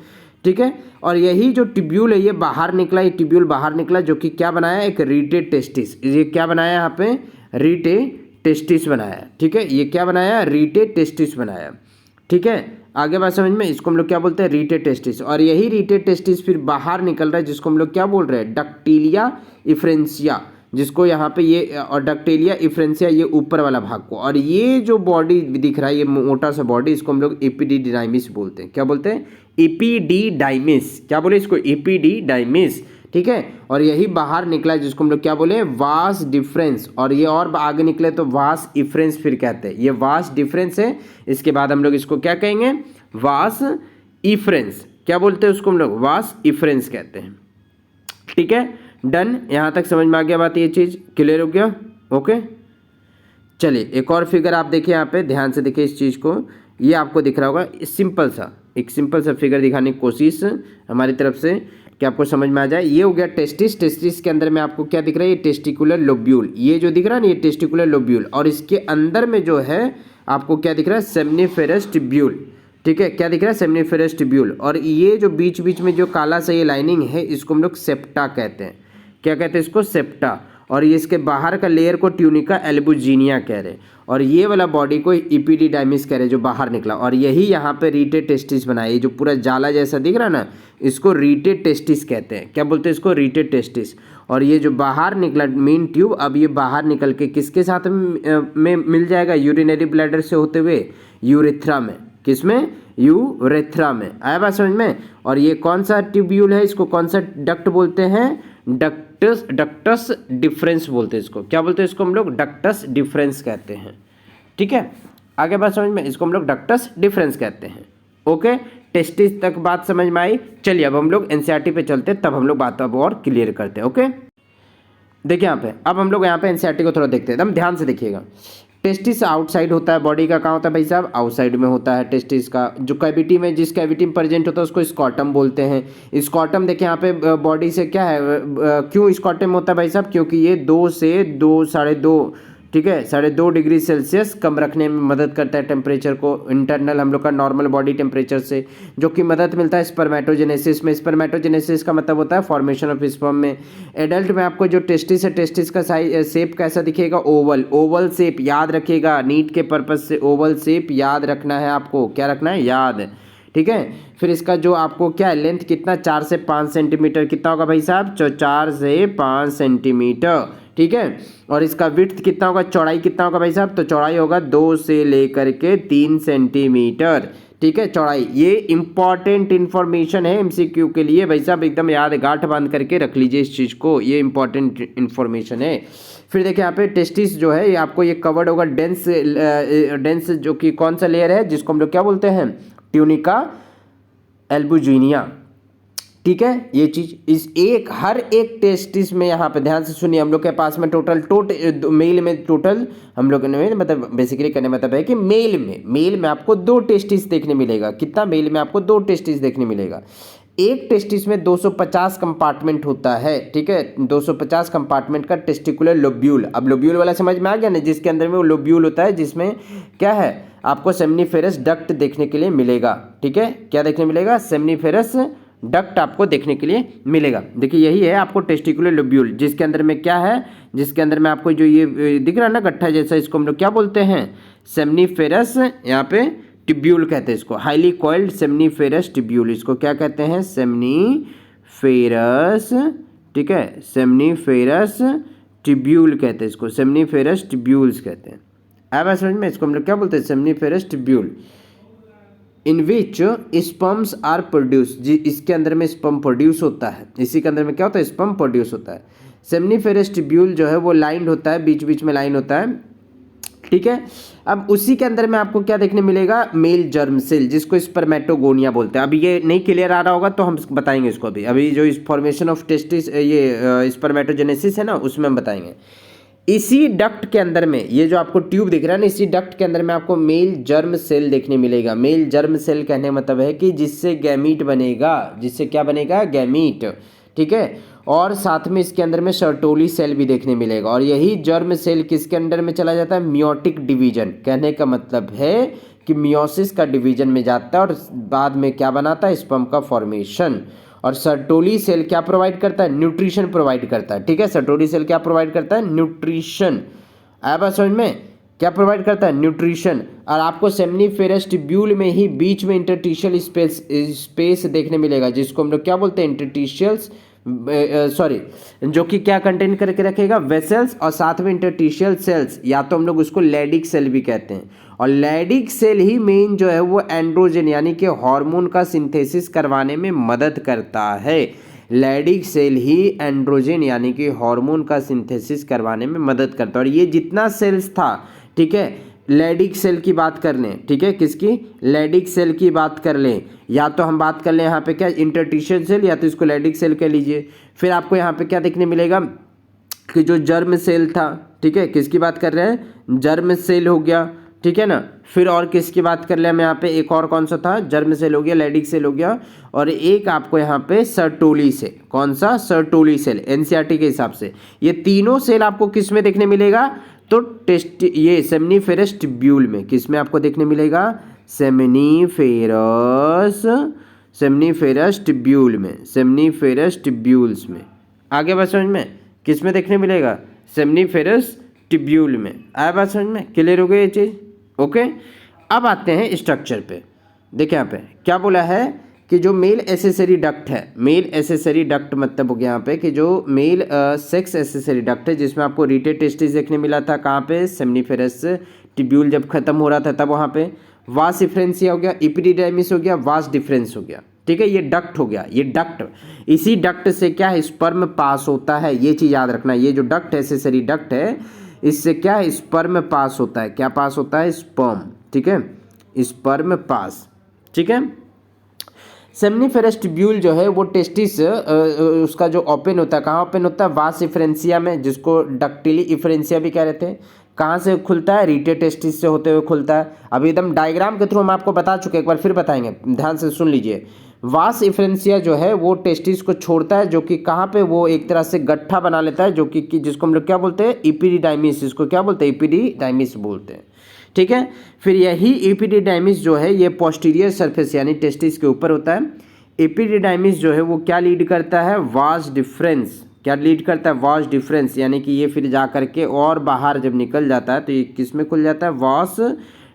ठीक है, और यही जो टिब्यूल है ये बाहर निकला, ये टिब्यूल बाहर निकला, जो कि क्या बनाया, एक रीटे टेस्टिस। ये क्या बनाया यहाँ पे, रीटे टेस्टिस बनाया। ठीक है, ये क्या बनाया, रीटे टेस्टिस बनाया। ठीक है, आगे बात समझ में, इसको हम लोग क्या बोलते हैं, रीटे टेस्टिस। और यही रीटे टेस्टिस फिर बाहर निकल रहा है, जिसको हम लोग क्या बोल रहे हैं, डक्टीलिया इफ्रेंसिया, जिसको यहाँ पे ये, और डक्टेलिया इफ्रेंसिया ये ऊपर वाला भाग को। और ये जो बॉडी दिख रहा है, ये मोटा सा बॉडी, इसको हम लोग एपिडिडाइमिस बोलते हैं। क्या बोलते हैं, एपिडिडाइमिस। क्या बोले इसको, एपिडिडाइमिस। ठीक है, और यही बाहर निकला जिसको हम लोग क्या बोले, वास डिफरेंस। और ये और आगे निकले तो वास इफ्रेंस फिर कहते हैं। ये वास डिफरेंस है, इसके बाद हम लोग इसको क्या कहेंगे, वास इफ्रेंस। क्या बोलते हैं उसको हम लोग, वास इफ्रेंस कहते हैं। ठीक है, डन, यहाँ तक समझ में आ गया बात, ये चीज़ क्लियर हो गया? ओके, चलिए एक और फिगर आप देखिए यहाँ पे, ध्यान से देखिए इस चीज़ को। ये आपको दिख रहा होगा, सिंपल सा, एक सिंपल सा फिगर दिखाने की कोशिश हमारी तरफ से। कि आपको समझ में आ जाए। ये हो गया टेस्टिस। टेस्टिस के अंदर में आपको क्या दिख रहा है, ये टेस्टिकुलर लोब्यूल, ये जो दिख रहा है ना, ये टेस्टिकुलर लोब्यूल, और इसके अंदर में जो है आपको क्या दिख रहा है, सेमनीफेरस ट्यूब्यूल। ठीक है, क्या दिख रहा है, सेमनीफेरस ट्यूब्यूल। और ये जो बीच बीच में जो काला सा ये लाइनिंग है, इसको हम लोग सेप्टा कहते हैं। क्या कहते हैं इसको, सेप्टा। और ये इसके बाहर का लेयर को ट्यूनिका एल्बुजिनिया कह रहे हैं, और ये वाला बॉडी को इपीडिडाइमिस कह रहे हैं जो बाहर निकला। और यही यहाँ पे रीटेड टेस्टिस बनाया, ये जो पूरा जाला जैसा दिख रहा है ना, इसको रीटेड टेस्टिस कहते हैं। क्या बोलते हैं इसको, रीटेड टेस्टिस। और ये जो बाहर निकला मेन ट्यूब, अब ये बाहर निकल के किसके साथ में मिल जाएगा, यूरिनरी ब्लैडर से होते हुए यूरेथ्रा में। किसमें, यूरेथ्रा में। आया बात समझ में। और ये कौन सा ट्यूब्यूल है, इसको कौन सा डक्ट बोलते हैं, डक्टस डिफरेंस बोलते हैं इसको। क्या बोलते हैं इसको हम लोग, डक्टस डिफरेंस कहते हैं। ठीक है, आगे बात समझ में, इसको हम लोग डक्टस डिफरेंस कहते हैं। ओके, टेस्टिस तक बात समझ में आई। चलिए अब हम लोग एनसीईआरटी पे चलते हैं, तब हम लोग बात अब और क्लियर करते हैं। ओके, देखिए यहाँ पे, अब हम लोग यहाँ पे एनसीईआरटी को थोड़ा देखते हैं, एकदम ध्यान से देखिएगा। टेस्टिस आउटसाइड होता है बॉडी का, कहाँ होता है भाई साहब, आउटसाइड में होता है टेस्टिस का। जो कैविटी में, जिस कैविटी में प्रेजेंट होता है उसको स्कॉटम बोलते हैं। स्कॉटम देखिए यहाँ पे बॉडी से क्या है, क्यों स्कॉटम होता है भाई साहब, क्योंकि ये 2 से 2.5, ठीक है, 2.5 डिग्री सेल्सियस कम रखने में मदद करता है टेम्परेचर को, इंटरनल हम लोग का नॉर्मल बॉडी टेम्परेचर से, जो कि मदद मिलता है स्पर्मेटोजेनेसिस में। स्पर्मेटोजेनेसिस का मतलब होता है फॉर्मेशन ऑफ स्पर्म में। एडल्ट में आपको जो टेस्टिस है, टेस्टिस का साइज शेप कैसा दिखेगा, ओवल शेप। याद रखिएगा, नीट के पर्पज से ओवल शेप याद रखना है आपको। क्या रखना है, याद। ठीक है, फिर इसका जो आपको क्या है, लेंथ कितना, 4 से 5 सेंटीमीटर। कितना होगा भाई साहब, 4 से 5 सेंटीमीटर। ठीक है, और इसका विड्थ कितना होगा, चौड़ाई कितना होगा भाई साहब, तो चौड़ाई होगा 2 से लेकर के 3 सेंटीमीटर। ठीक है, चौड़ाई। ये इंपॉर्टेंट इन्फॉर्मेशन है एमसीक्यू के लिए भाई साहब, एकदम याद गांठ बांध करके रख लीजिए इस चीज़ को, ये इंपॉर्टेंट इन्फॉर्मेशन है। फिर देखिए यहाँ पे टेस्टिस जो है, ये आपको ये कवर्ड होगा डेंस जो कि कौन सा लेयर है, जिसको हम लोग क्या बोलते हैं, ट्यूनिका एल्बुजिनिया। ठीक है, ये चीज इस हर एक टेस्टिस में, यहाँ पे ध्यान से सुनिए, हम लोग के पास में टोटल मेल में टोटल हम लोग ने, मतलब बेसिकली कहने मतलब है कि मेल में आपको 2 टेस्टिस देखने मिलेगा। कितना, मेल में आपको 2 टेस्टिस देखने मिलेगा। एक टेस्टिस में 250 कंपार्टमेंट होता है। ठीक है, 250 कंपार्टमेंट का टेस्टिकुलर लोब्यूल। अब लोब्यूल वाला समझ में आ गया ना, जिसके अंदर में वो लोब्यूल होता है, जिसमें क्या है, आपको सेमनीफेरस डक्ट देखने के लिए मिलेगा। ठीक है, क्या देखने मिलेगा, सेमनीफेरस डक्ट आपको देखने के लिए मिलेगा। देखिए यही है आपको टेस्टिकुलर लोब्यूल, जिसके अंदर में क्या है, जिसके अंदर में आपको जो ये दिख रहा है ना गट्ठा जैसा, इसको हम लोग क्या बोलते हैं, सेमनीफेरस, यहाँ पे ट्यूब्यूल कहते हैं इसको, हाईली कॉइल्ड सेमनीफेरस ट्यूब्यूल। इसको क्या कहते हैं, सेमनीफेरस। ठीक है, सेमनीफेरस ट्यूब्यूल कहते हैं इसको, सेमनीफेरस ट्यूब्यूल्स कहते हैं। अब समझ में, इसको हम लोग क्या बोलते हैं, seminiferous tubule. In which sperms are produce, जी इसके अंदर में स्पर्म प्रोड्यूस होता है, इसी के अंदर में क्या होता है, स्पर्म प्रोड्यूस होता है। सेमनीफेरस ट्यूब्यूल जो है वो लाइंड होता है, बीच बीच में लाइन होता है। ठीक है, अब उसी के अंदर में आपको क्या देखने मिलेगा, मेल जर्म सेल, जिसको स्पर्मेटोगोनिया बोलते हैं। अभी ये नहीं क्लियर आ रहा होगा तो हम बताएंगे इसको, अभी जो फॉर्मेशन ऑफ टेस्टिस, ये स्पर्मेटोजेनेसिस है ना, उसमें हम बताएंगे। इसी डक्ट के अंदर में, ये जो आपको ट्यूब दिख रहा है ना, इसी डक्ट के अंदर में आपको मेल जर्म सेल देखने मिलेगा। मेल जर्म सेल कहने मतलब है कि जिससे गैमीट बनेगा, जिससे क्या बनेगा, गैमीट। ठीक है, और साथ में इसके अंदर में सर्टोली सेल भी देखने मिलेगा। और यही जर्म सेल किसके अंडर में चला जाता है, मियोटिक डिवीजन। कहने का मतलब है कि मियोसिस का डिवीजन में जाता है और बाद में क्या बनाता है, स्पर्म का फॉर्मेशन। और सर्टोली सेल क्या प्रोवाइड करता है, न्यूट्रिशन प्रोवाइड करता है। ठीक है, सर्टोली सेल क्या प्रोवाइड करता है, न्यूट्रिशन। आया बात समझ में, क्या प्रोवाइड करता है, न्यूट्रिशन। और आपको सेमनीफेरस ट्यूब्यूल में ही बीच में इंटरटिशियल स्पेस देखने मिलेगा, जिसको हम लोग क्या बोलते हैं, इंटरटिशियल्स, जो कि क्या कंटेन करके रखेगा, वेसल्स, और साथ में इंटरटिशियल सेल्स, या तो हम लोग उसको लैडिक सेल भी कहते हैं। और लैडिक सेल ही मेन जो है वो एंड्रोजन यानी कि हार्मोन का सिंथेसिस करवाने में मदद करता है। लैडिक सेल ही एंड्रोजन यानी कि हार्मोन का सिंथेसिस करवाने में मदद करता है। और ये जितना सेल्स था, ठीक है, लैडिक सेल की बात कर लें, ठीक है, किसकी, लैडिक सेल की बात कर लें, या तो हम बात कर लें यहाँ पे क्या, इंटरटिशियल सेल, या तो इसको लैडिक सेल कह लीजिए। फिर आपको यहाँ पे क्या देखने मिलेगा कि जो जर्म सेल था, ठीक है, किसकी बात कर रहे हैं, जर्म सेल हो गया। ठीक है ना। फिर और किसकी बात कर ले हम यहाँ पे, एक और कौन सा था, जर्म सेल हो गया, लैडिक सेल हो गया, और एक आपको यहाँ पे सर्टोली सेल, कौन सा, सर्टोली सेल, एनसीईआरटी के हिसाब से। ये तीनों सेल आपको किस में देखने मिलेगा, तो टेस्ट ये सेमनीफेरस ट्यूब्यूल में, किस में आपको देखने मिलेगा, सेमनीफेरस ट्यूब्यूल में, सेमनीफेरस ट्यूब्यूल्स में। आगे बात समझ में, किस में देखने मिलेगा, सेमनीफेरस ट्यूब्यूल में। आया बात समझ में, क्लियर हो गई ये चीज़, ओके। अब आते हैं स्ट्रक्चर पे। देखिए यहाँ पे क्या बोला है कि जो मेल एसेसरी डक्ट है, मेल एसेसरी डक्ट मतलब हो गया यहाँ पे कि जो मेल सेक्स एसेसरी डक्ट है, जिसमें आपको रीटेड टेस्टिस देखने मिला था, कहाँ पे, सेमनीफेरस ट्यूब्यूल जब खत्म हो रहा था तब वहाँ पे। वास डिफरेंसिया हो गया, इपिडिडाइमिस हो गया, वास डिफरेंस हो गया, ठीक है। ये डक्ट हो गया, ये डक्ट, इसी डक्ट से क्या है, स्पर्म पास होता है, ये चीज़ याद रखना। ये जो डक्ट एसेसरी डक्ट है, इससे क्या है, स्पर्म पास होता है, क्या पास होता है, स्पर्म, ठीक है, स्पर्म पास, ठीक है। सेमनीफेरस ट्यूब्यूल जो है वो टेस्टिस उसका जो ओपन होता है, कहाँ ओपन होता है, वास इफ्रेंसिया में, जिसको डक्टिली इफ्रेंसिया भी कह रहे थे। कहाँ से खुलता है, रीटे टेस्टिस से होते हुए खुलता है। अभी एकदम डायग्राम के थ्रू हम आपको बता चुके, एक बार फिर बताएंगे, ध्यान से सुन लीजिए। वास इफ्रेंसिया जो है वो टेस्टिस को छोड़ता है, जो कि कहाँ पे, वो एक तरह से गट्ठा बना लेता है, जो कि जिसको हम लोग क्या बोलते हैं, इपिडिडाइमिस, इसको क्या बोलते हैं, इपिडिडाइमिस बोलते हैं, ठीक है। फिर यही इपिडिडाइमिस जो है ये पोस्टीरियर सरफेस यानी टेस्टिस के ऊपर होता है। इपिडिडाइमिस जो है वो क्या लीड करता है, वास डिफरेंस, क्या लीड करता है, वास डिफरेंस, यानी कि ये फिर जा करके और बाहर जब निकल जाता है तो ये किस में खुल जाता है, वास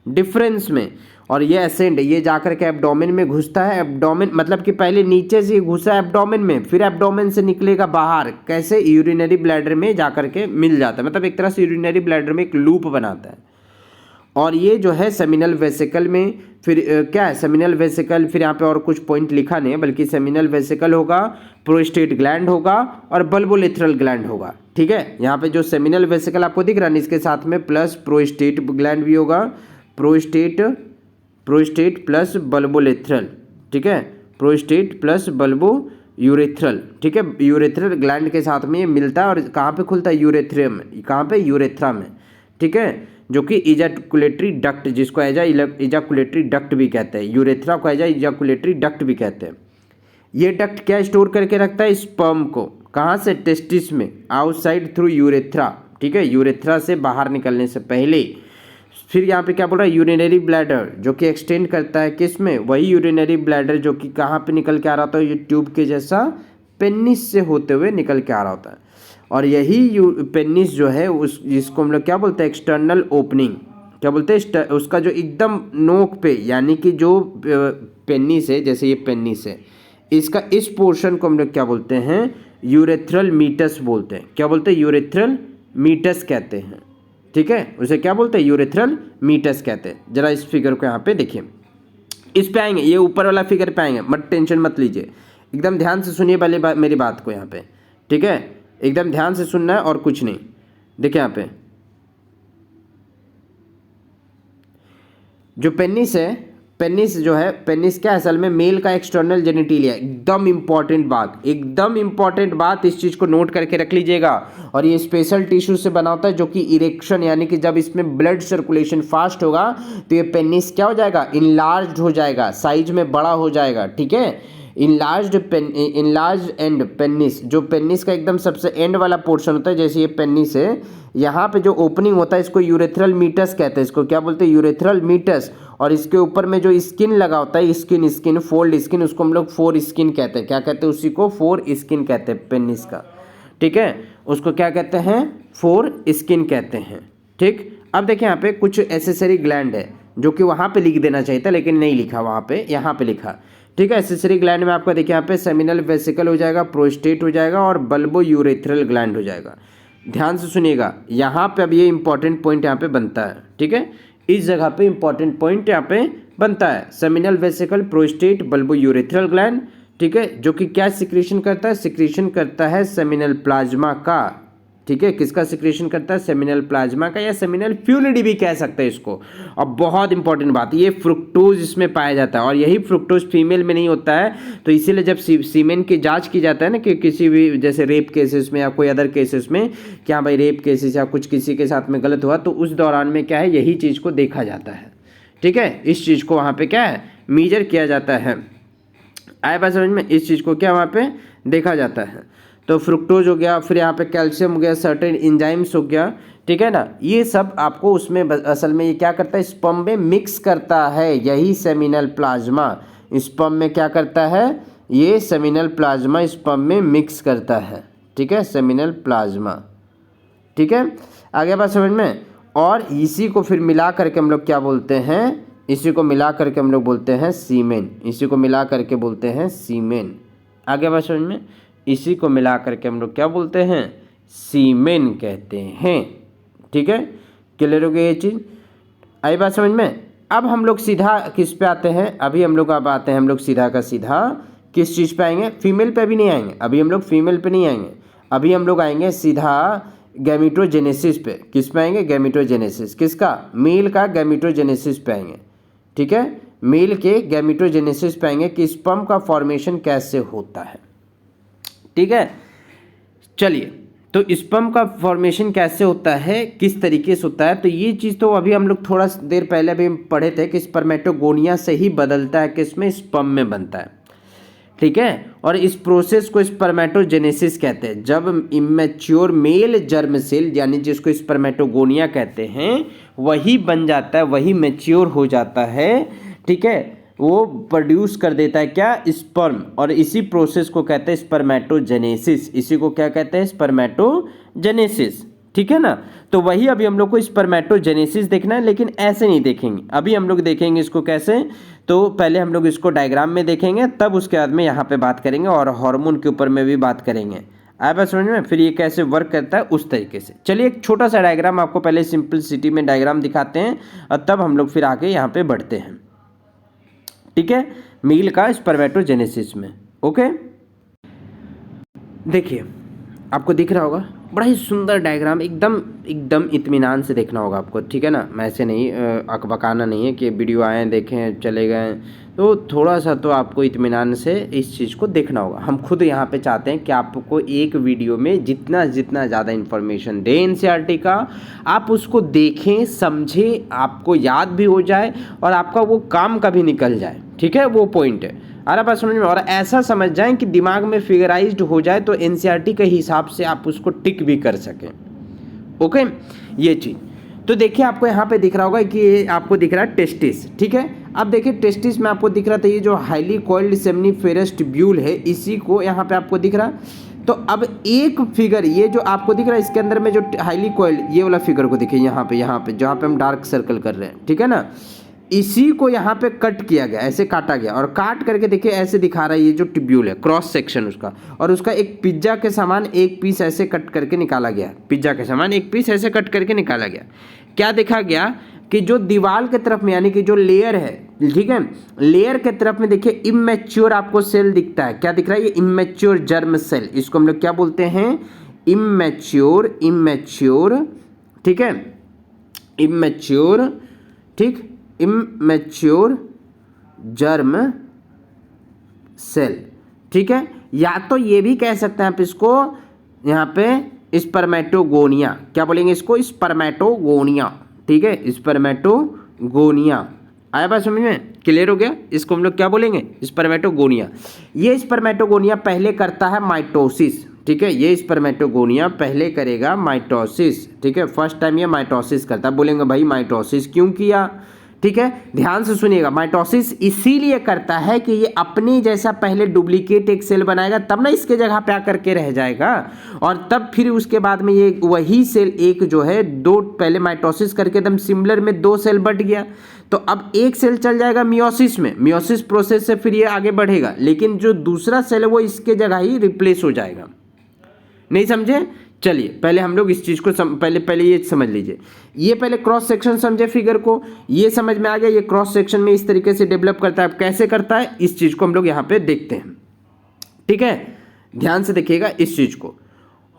डिफरेंस में। और ये असेंड, ये जाकर के एब्डोमेन में घुसता है, एब्डोमेन मतलब कि पहले नीचे से घुसा एब्डोमेन में, फिर एब्डोमेन से निकलेगा बाहर, कैसे, यूरिनरी ब्लैडर में जाकर के मिल जाता है, मतलब एक तरह से यूरिनरी ब्लैडर में एक लूप बनाता है। और ये जो है सेमिनल वेसिकल में, फिर क्या है, सेमिनल वेसिकल, फिर यहाँ पे और कुछ पॉइंट लिखा नहीं है, बल्कि सेमिनल वेसिकल होगा, प्रोस्टेट ग्लैंड होगा और बल्बोलेथरल ग्लैंड होगा, ठीक है। यहाँ पे जो सेमिनल वेसिकल आपको दिख रहा है, इसके साथ में प्लस प्रोस्टेट ग्लैंड भी होगा, प्रोस्टेट प्लस बल्बोलेथरल, ठीक है, प्रोस्टेट प्लस बल्बो यूरेथ्रल, ठीक है, यूरेथ्रल ग्लैंड के साथ में ये मिलता है। और कहाँ पे खुलता है, यूरेथ्रा में, कहाँ पे, यूरेथ्रा में, ठीक है, जो कि इजाकुलेटरी डक्ट, जिसको इजाकुलेटरी डक्ट भी कहते हैं, यूरेथ्रा को इजाकुलेटरी डक्ट भी कहते हैं। ये डक्ट क्या स्टोर करके रखता है, स्पर्म को, कहाँ से, टेस्टिस में, आउटसाइड थ्रू यूरेथ्रा, ठीक है, यूरेथ्रा से बाहर निकलने से पहले। फिर यहाँ पे क्या बोल रहा है, यूरिनरी ब्लैडर, जो कि एक्सटेंड करता है किस में, वही यूरिनरी ब्लैडर जो कि कहाँ पे निकल के आ रहा होता है, ये ट्यूब के जैसा पेनिस से होते हुए निकल के आ रहा होता है। और यही पेनिस जो है उस, जिसको हम लोग क्या बोलते हैं, एक्सटर्नल ओपनिंग, क्या बोलते हैं, उसका जो एकदम नोक पे, यानी कि जो पेनिस है, जैसे ये पेनिस है, इसका इस पोर्शन को हम लोग क्या बोलते हैं, यूरेथ्रल मीटस बोलते हैं, क्या बोलते हैं, यूरेथ्रल मीटस कहते हैं, ठीक है, उसे क्या बोलते हैं, यूरेथ्रल मीटस कहते हैं। जरा इस फिगर को यहाँ पे देखिए, इस पे आएंगे, ये ऊपर वाला फिगर पे आएंगे, मत टेंशन मत लीजिए, एकदम ध्यान से सुनिए पहले मेरी बात को यहाँ पे, ठीक है, एकदम ध्यान से सुनना है और कुछ नहीं। देखिए यहाँ पे जो पेनिस है, पेनिस जो है, पेनिस क्या असल में मेल का एक्सटर्नल जेनिटिलिया, एकदम इंपॉर्टेंट बात, एकदम इंपॉर्टेंट बात, इस चीज़ को नोट करके रख लीजिएगा। और ये स्पेशल टिश्यू से बना होता है, जो कि इरेक्शन, यानी कि जब इसमें ब्लड सर्कुलेशन फास्ट होगा तो ये पेनिस क्या हो जाएगा, इनलार्ज्ड हो जाएगा, साइज में बड़ा हो जाएगा, ठीक है। इनलार्ज एंड पेनिस, जो पेनिस का एकदम सबसे एंड वाला पोर्शन होता है, जैसे ये पेनिस है, यहाँ पे जो ओपनिंग होता है इसको यूरेथ्रल मीटस कहते हैं, इसको क्या बोलते हैं, यूरेथ्रल मीटस। और इसके ऊपर में जो स्किन लगा होता है, स्किन फोल्ड स्किन, उसको हम लोग फोर स्किन कहते हैं, क्या कहते हैं, उसी को फोर स्किन कहते हैं पेनिस का, ठीक है, उसको क्या कहते हैं, फोर स्किन कहते हैं, ठीक। अब देखिए यहाँ पे कुछ एसेसरी ग्लैंड है, जो कि वहाँ पे लिख देना चाहिए था लेकिन नहीं लिखा वहाँ पे, यहाँ पे लिखा, ठीक है। एसेसरी ग्लैंड में आपका देखिए यहाँ पे सेमिनल वेसिकल हो जाएगा, प्रोस्टेट हो जाएगा और बल्बो यूरेथ्रल ग्लैंड हो जाएगा। ध्यान से सुनिएगा, यहाँ पे अब ये इंपॉर्टेंट पॉइंट यहाँ पे बनता है, ठीक है, इस जगह पे इंपॉर्टेंट पॉइंट यहाँ पे बनता है, seminal vesicle, prostate, bulbo urethral gland, ठीक है, जो कि क्या सिक्रीशन करता है, सिक्रीशन करता है सेमिनल प्लाज्मा का, ठीक है, किसका सिक्रेशन करता है, सेमिनल प्लाज्मा का, या सेमिनल फ्लूइड भी कह सकते हैं इसको। और बहुत इंपॉर्टेंट बात, ये फ्रुक्टोज इसमें पाया जाता है और यही फ्रुक्टोज फीमेल में नहीं होता है। तो इसीलिए जब सीमेन की जांच की जाता है ना कि किसी भी जैसे रेप केसेस में या कोई अदर केसेस में, क्या भाई रेप केसेस या कुछ किसी के साथ में गलत हुआ, तो उस दौरान में क्या है, यही चीज़ को देखा जाता है। ठीक है, इस चीज़ को वहाँ पे क्या है, मेजर किया जाता है। आए बात समझ में, इस चीज़ को क्या वहाँ पे देखा जाता है। तो फ्रुक्टोज हो गया, फिर यहाँ पे कैल्शियम हो गया, सर्टेन एंजाइम्स हो गया, ठीक है ना, ये सब आपको उसमें असल में ये क्या करता है, स्पर्म में मिक्स करता है, यही सेमिनल प्लाज्मा स्पर्म में क्या करता है, ये सेमिनल प्लाज्मा स्पर्म में मिक्स करता है। ठीक है, सेमिनल प्लाज्मा। ठीक है, आगे बात समझ में। और इसी को फिर मिला करके हम लोग क्या बोलते हैं, इसी को मिला करके हम लोग बोलते हैं सीमेन, इसी को मिला करके बोलते हैं सीमेन। आगे बात समझ में, इसी को मिला करके हम लोग क्या बोलते हैं, सीमेन कहते हैं। ठीक है, क्लियर हो गया ये चीज़, आई बात समझ में। अब हम लोग सीधा किस पे आते हैं, अभी हम लोग अब आते हैं, हम लोग सीधा का सीधा किस चीज़ पे आएंगे, फीमेल पे भी नहीं आएंगे, अभी हम लोग फीमेल पे नहीं आएंगे, अभी हम लोग आएंगे सीधा गैमेटोजेनेसिस पे। किस पे आएंगे, गैमेटोजेनेसिस, किसका, मेल का गैमेटोजेनेसिस पे आएंगे। ठीक है, मेल के गैमेटोजेनेसिस पे आएंगे कि स्पर्म का फॉर्मेशन कैसे होता है। ठीक है, चलिए, तो स्पर्म का फॉर्मेशन कैसे होता है, किस तरीके से होता है, तो ये चीज़ तो अभी हम लोग थोड़ा देर पहले भी पढ़े थे कि स्पर्मेटोगोनिया से ही बदलता है, किसमें, स्पर्म में बनता है। ठीक है, और इस प्रोसेस को स्पर्मेटोजेनेसिस कहते हैं। जब इमेच्योर मेल जर्म सेल, यानी जिसको स्पर्मेटोगोनिया कहते हैं, वही बन जाता है, वही मैच्योर हो जाता है। ठीक है, वो प्रोड्यूस कर देता है क्या, स्पर्म, और इसी प्रोसेस को कहते हैं स्पर्मेटोजेनेसिस। इसी को क्या कहते हैं, स्पर्मेटोजेनेसिस। ठीक है ना, तो वही अभी हम लोग को स्पर्मेटोजेनेसिस देखना है, लेकिन ऐसे नहीं देखेंगे, अभी हम लोग देखेंगे इसको कैसे। तो पहले हम लोग इसको डायग्राम में देखेंगे, तब उसके बाद में यहाँ पे बात करेंगे, और हार्मोन के ऊपर में भी बात करेंगे। आया बात समझ में, फिर ये कैसे वर्क करता है उस तरीके से। चलिए, एक छोटा सा डायग्राम आपको पहले सिंपलिसिटी में डायग्राम दिखाते हैं, और तब हम लोग फिर आगे यहाँ पे बढ़ते हैं। ठीक है, मेल का स्पर्मेटोजेनेसिस में। ओके, देखिए आपको दिख रहा होगा, बड़ा ही सुंदर डायग्राम, एकदम इत्मीनान से देखना होगा आपको। ठीक है ना, मैं ऐसे नहीं अकबकाना नहीं है कि वीडियो आए देखें चले गए, तो थोड़ा सा तो आपको इत्मीनान से इस चीज़ को देखना होगा। हम खुद यहाँ पे चाहते हैं कि आपको एक वीडियो में जितना ज़्यादा इन्फॉर्मेशन दें एनसीईआरटी का, आप उसको देखें, समझें, आपको याद भी हो जाए और आपका वो काम का भी निकल जाए। ठीक है, वो पॉइंट है, आ रहा बात समझ में। और ऐसा समझ जाएं कि दिमाग में फिगराइज्ड हो जाए, तो एनसीईआरटी के हिसाब से आप उसको टिक भी कर सकें। ओके, ये चीज़ तो देखिए आपको यहाँ पे दिख रहा होगा कि ये आपको दिख रहा है टेस्टिस। ठीक है, अब देखिए टेस्टिस में आपको दिख रहा था ये जो हाईली कॉइल्ड सेमनीफेरस ट्यूब्यूल है, इसी को यहाँ पे आपको दिख रहा। तो अब एक फिगर ये जो आपको दिख रहा है, इसके अंदर में जो हाईली कॉइल्ड ये वाला फिगर को देखिए, यहाँ पे जहाँ पे हम डार्क सर्कल कर रहे हैं। ठीक है ना, इसी को यहाँ पे कट किया गया, ऐसे काटा गया, और काट करके देखिए ऐसे दिखा रहा है ये जो ट्यूब्यूल है, क्रॉस सेक्शन उसका, और उसका एक पिज्जा के समान एक पीस ऐसे कट करके निकाला गया, पिज्जा के समान एक पीस ऐसे कट करके निकाला गया। क्या देखा गया कि जो दीवार के तरफ में, यानी कि जो लेयर है, ठीक है, लेयर के तरफ में देखिए इमेच्योर आपको सेल दिखता है। क्या दिख रहा है, ये इमेच्योर जर्म सेल, इसको हम लोग क्या बोलते हैं, इमेच्योर। ठीक है, इमेच्योर, ठीक, इमेच्योर जर्म सेल। ठीक है, या तो ये भी कह सकते हैं आप इसको यहाँ पे स्पर्मेटोगोनिया, क्या बोलेंगे इसको, स्पर्मेटोगोनिया। ठीक है, स्पर्मेटोगोनिया। आया बात समझ में, क्लियर हो गया, इसको हम लोग क्या बोलेंगे, स्पर्मेटोगोनिया। ये स्पर्मेटोगोनिया पहले करता है माइटोसिस। ठीक है, ये स्पर्मेटोगोनिया पहले करेगा माइटोसिस। ठीक है, फर्स्ट टाइम ये माइटोसिस करता है। बोलेंगे भाई माइटोसिस क्यों किया, ठीक है, ध्यान से सुनिएगा। माइटोसिस इसीलिए करता है कि ये अपने जैसा पहले डुप्लीकेट एक सेल बनाएगा, तब ना इसके जगह पे आकर के रह जाएगा, और तब फिर उसके बाद में ये वही सेल एक जो है दो, पहले माइटोसिस करके एकदम सिमिलर में दो सेल बट गया, तो अब एक सेल चल जाएगा मियोसिस में, मियोसिस प्रोसेस से फिर ये आगे बढ़ेगा, लेकिन जो दूसरा सेल है वो इसके जगह ही रिप्लेस हो जाएगा। नहीं समझे, चलिए पहले हम लोग इस चीज़ को पहले ये समझ लीजिए। ये पहले क्रॉस सेक्शन समझे फिगर को, ये समझ में आ गया, ये क्रॉस सेक्शन में इस तरीके से डेवलप करता है। अब कैसे करता है इस चीज़ को हम लोग यहाँ पे देखते हैं। ठीक है, ध्यान से देखिएगा इस चीज़ को।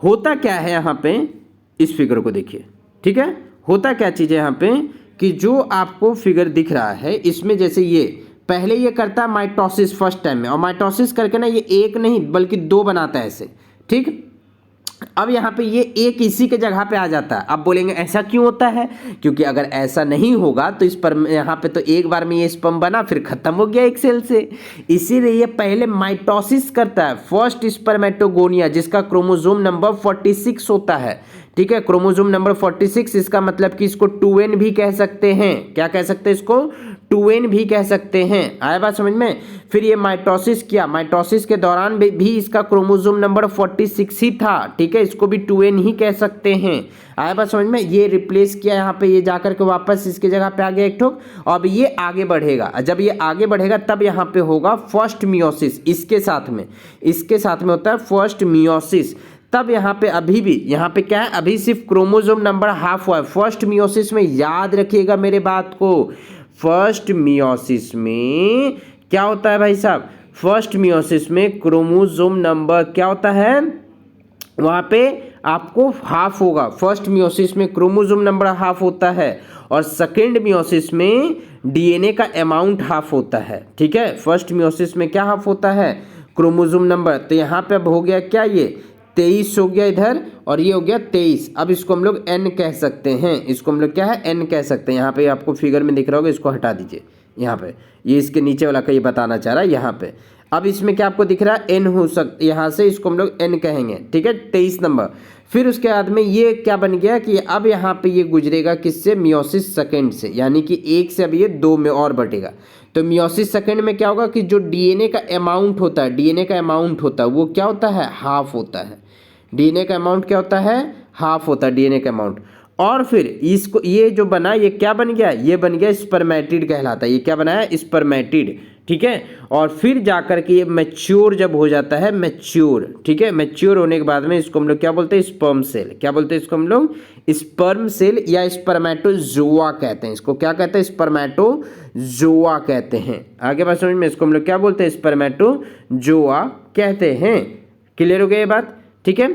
होता क्या है यहाँ पे इस फिगर को देखिए, ठीक है। होता क्या चीज़ है यहाँ पे कि जो आपको फिगर दिख रहा है इसमें जैसे ये पहले ये करता है माइटोसिस फर्स्ट टाइम में, और माइटोसिस करके ना ये एक नहीं बल्कि दो बनाता है ऐसे, ठीक। अब यहाँ पे ये एक इसी के जगह पे आ जाता है। अब बोलेंगे ऐसा क्यों होता है, क्योंकि अगर ऐसा नहीं होगा तो इस पर यहाँ पे तो एक बार में ये स्पर्म बना फिर खत्म हो गया एक सेल से, इसीलिए ये पहले माइटोसिस करता है फर्स्ट स्पर्मेटोगोनिया जिसका क्रोमोसोम नंबर 46 होता है, ठीक है। क्रोमोसोम नंबर 46, इसका मतलब कि इसको 2n भी कह सकते हैं। क्या कह सकते हैं इसको? 2n भी कह सकते हैं। आया बात समझ में? फिर ये माइटोसिस किया, माइटोसिस के दौरान भी इसका क्रोमोसोम नंबर 46 ही था, ठीक है। इसको भी 2n ही कह सकते हैं। आया बात समझ में? ये रिप्लेस किया यहाँ पे, ये जाकर के वापस इसके जगह पे आ गया एक ठोक। अब ये आगे बढ़ेगा, जब ये आगे बढ़ेगा तब यहाँ पे होगा फर्स्ट मियोसिस। इसके साथ में होता है फर्स्ट मियोसिस। तब यहाँ पे अभी भी यहाँ पे क्या है, अभी सिर्फ क्रोमोसोम नंबर हाफ हुआ है। फर्स्ट मियोसिस में याद रखिएगा मेरे बात को, फर्स्ट मियोसिस में क्या होता है भाई साहब? फर्स्ट मियोसिस में क्रोमोसोम नंबर क्या होता है, वहाँ पे आपको हाफ होगा। फर्स्ट मियोसिस में क्रोमोसोम नंबर हाफ होता है और सेकेंड मियोसिस में डीएनए का अमाउंट हाफ होता है, ठीक है। फर्स्ट मियोसिस में क्या हाफ होता है? Chromosome number. तो यहाँ पे अब हो गया क्या, ये 23 हो गया इधर और ये हो गया 23। अब इसको हम लोग n कह सकते हैं, इसको हम लोग क्या है, n कह सकते हैं। यहाँ पे आपको फिगर में दिख रहा होगा, इसको हटा दीजिए। यहाँ पे ये इसके नीचे वाला का ये बताना चाह रहा है यहाँ पे। अब इसमें क्या आपको दिख रहा है, n हो सकता, यहाँ से इसको हम लोग n कहेंगे, ठीक है, 23 नंबर। फिर उसके बाद में ये क्या बन गया कि अब यहाँ पे ये गुजरेगा किससे, मियोसिस सेकेंड से, यानी कि 1 से अब ये 2 में और बढ़ेगा। तो मियोसिस सेकेंड में क्या होगा कि जो डीएनए का अमाउंट होता है, वो क्या होता है, हाफ होता है। डीएनए का अमाउंट क्या होता है, हाफ होता है डीएनए का अमाउंट। और फिर इसको ये जो बना, ये क्या बन गया, ये बन गया स्पर्मेटिड कहलाता है। ये क्या बनाया, स्पर्मेटिड, ठीक है। और फिर जाकर के ये मैच्योर जब हो जाता है, मैच्योर, ठीक है। मैच्योर होने के बाद में इसको हम लोग क्या बोलते हैं, स्पर्म सेल। क्या बोलते हैं इसको हम लोग, स्पर्म सेल या स्पर्मेटोजोआ कहते हैं। इसको क्या कहते हैं, स्पर्मेटोजोआ कहते हैं। आगे बात समझ में, इसको हम लोग क्या बोलते हैं, स्पर्मेटोजोआ कहते हैं। क्लियर हो गया ये बात, ठीक है,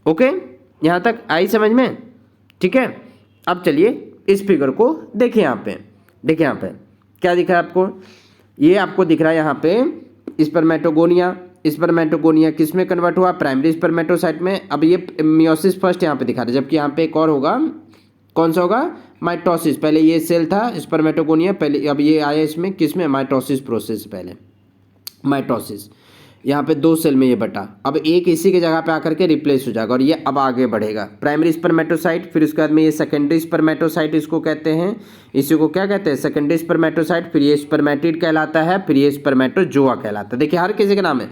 ओके, यहाँ तक आई समझ में, ठीक है। अब चलिए इस फिगर को देखिए, यहाँ पे देखिए, यहाँ पे क्या दिख रहा है आपको, ये आपको दिख रहा है यहाँ पे स्पर्मेटोगोनिया किस में कन्वर्ट हुआ, प्राइमरी स्पर्मेटोसाइट में। अब ये मियोसिस फर्स्ट यहाँ पे दिखा रहा है, जबकि यहाँ पे एक और होगा, कौन सा होगा, माइटोसिस। पहले ये सेल था स्पर्मेटोगोनिया, पहले अब ये आया इसमें किस में, माइटोसिस प्रोसेस, पहले माइटोसिस। यहाँ पे 2 सेल में ये बटा, अब एक इसी के जगह पे आकर के रिप्लेस हो जाएगा और ये अब आगे बढ़ेगा, प्राइमरी स्पर्मेटोसाइट। फिर उसके बाद में ये सेकेंडरी स्पर्मेटोसाइट इसको कहते हैं, इसी को क्या कहते हैं, सेकेंडरी स्पर्मेटोसाइट। फिर ये स्पर्मेटिड कहलाता है, फिर ये स्पर्मेटोजोआ कहलाता है। देखिए हर किसी का नाम है,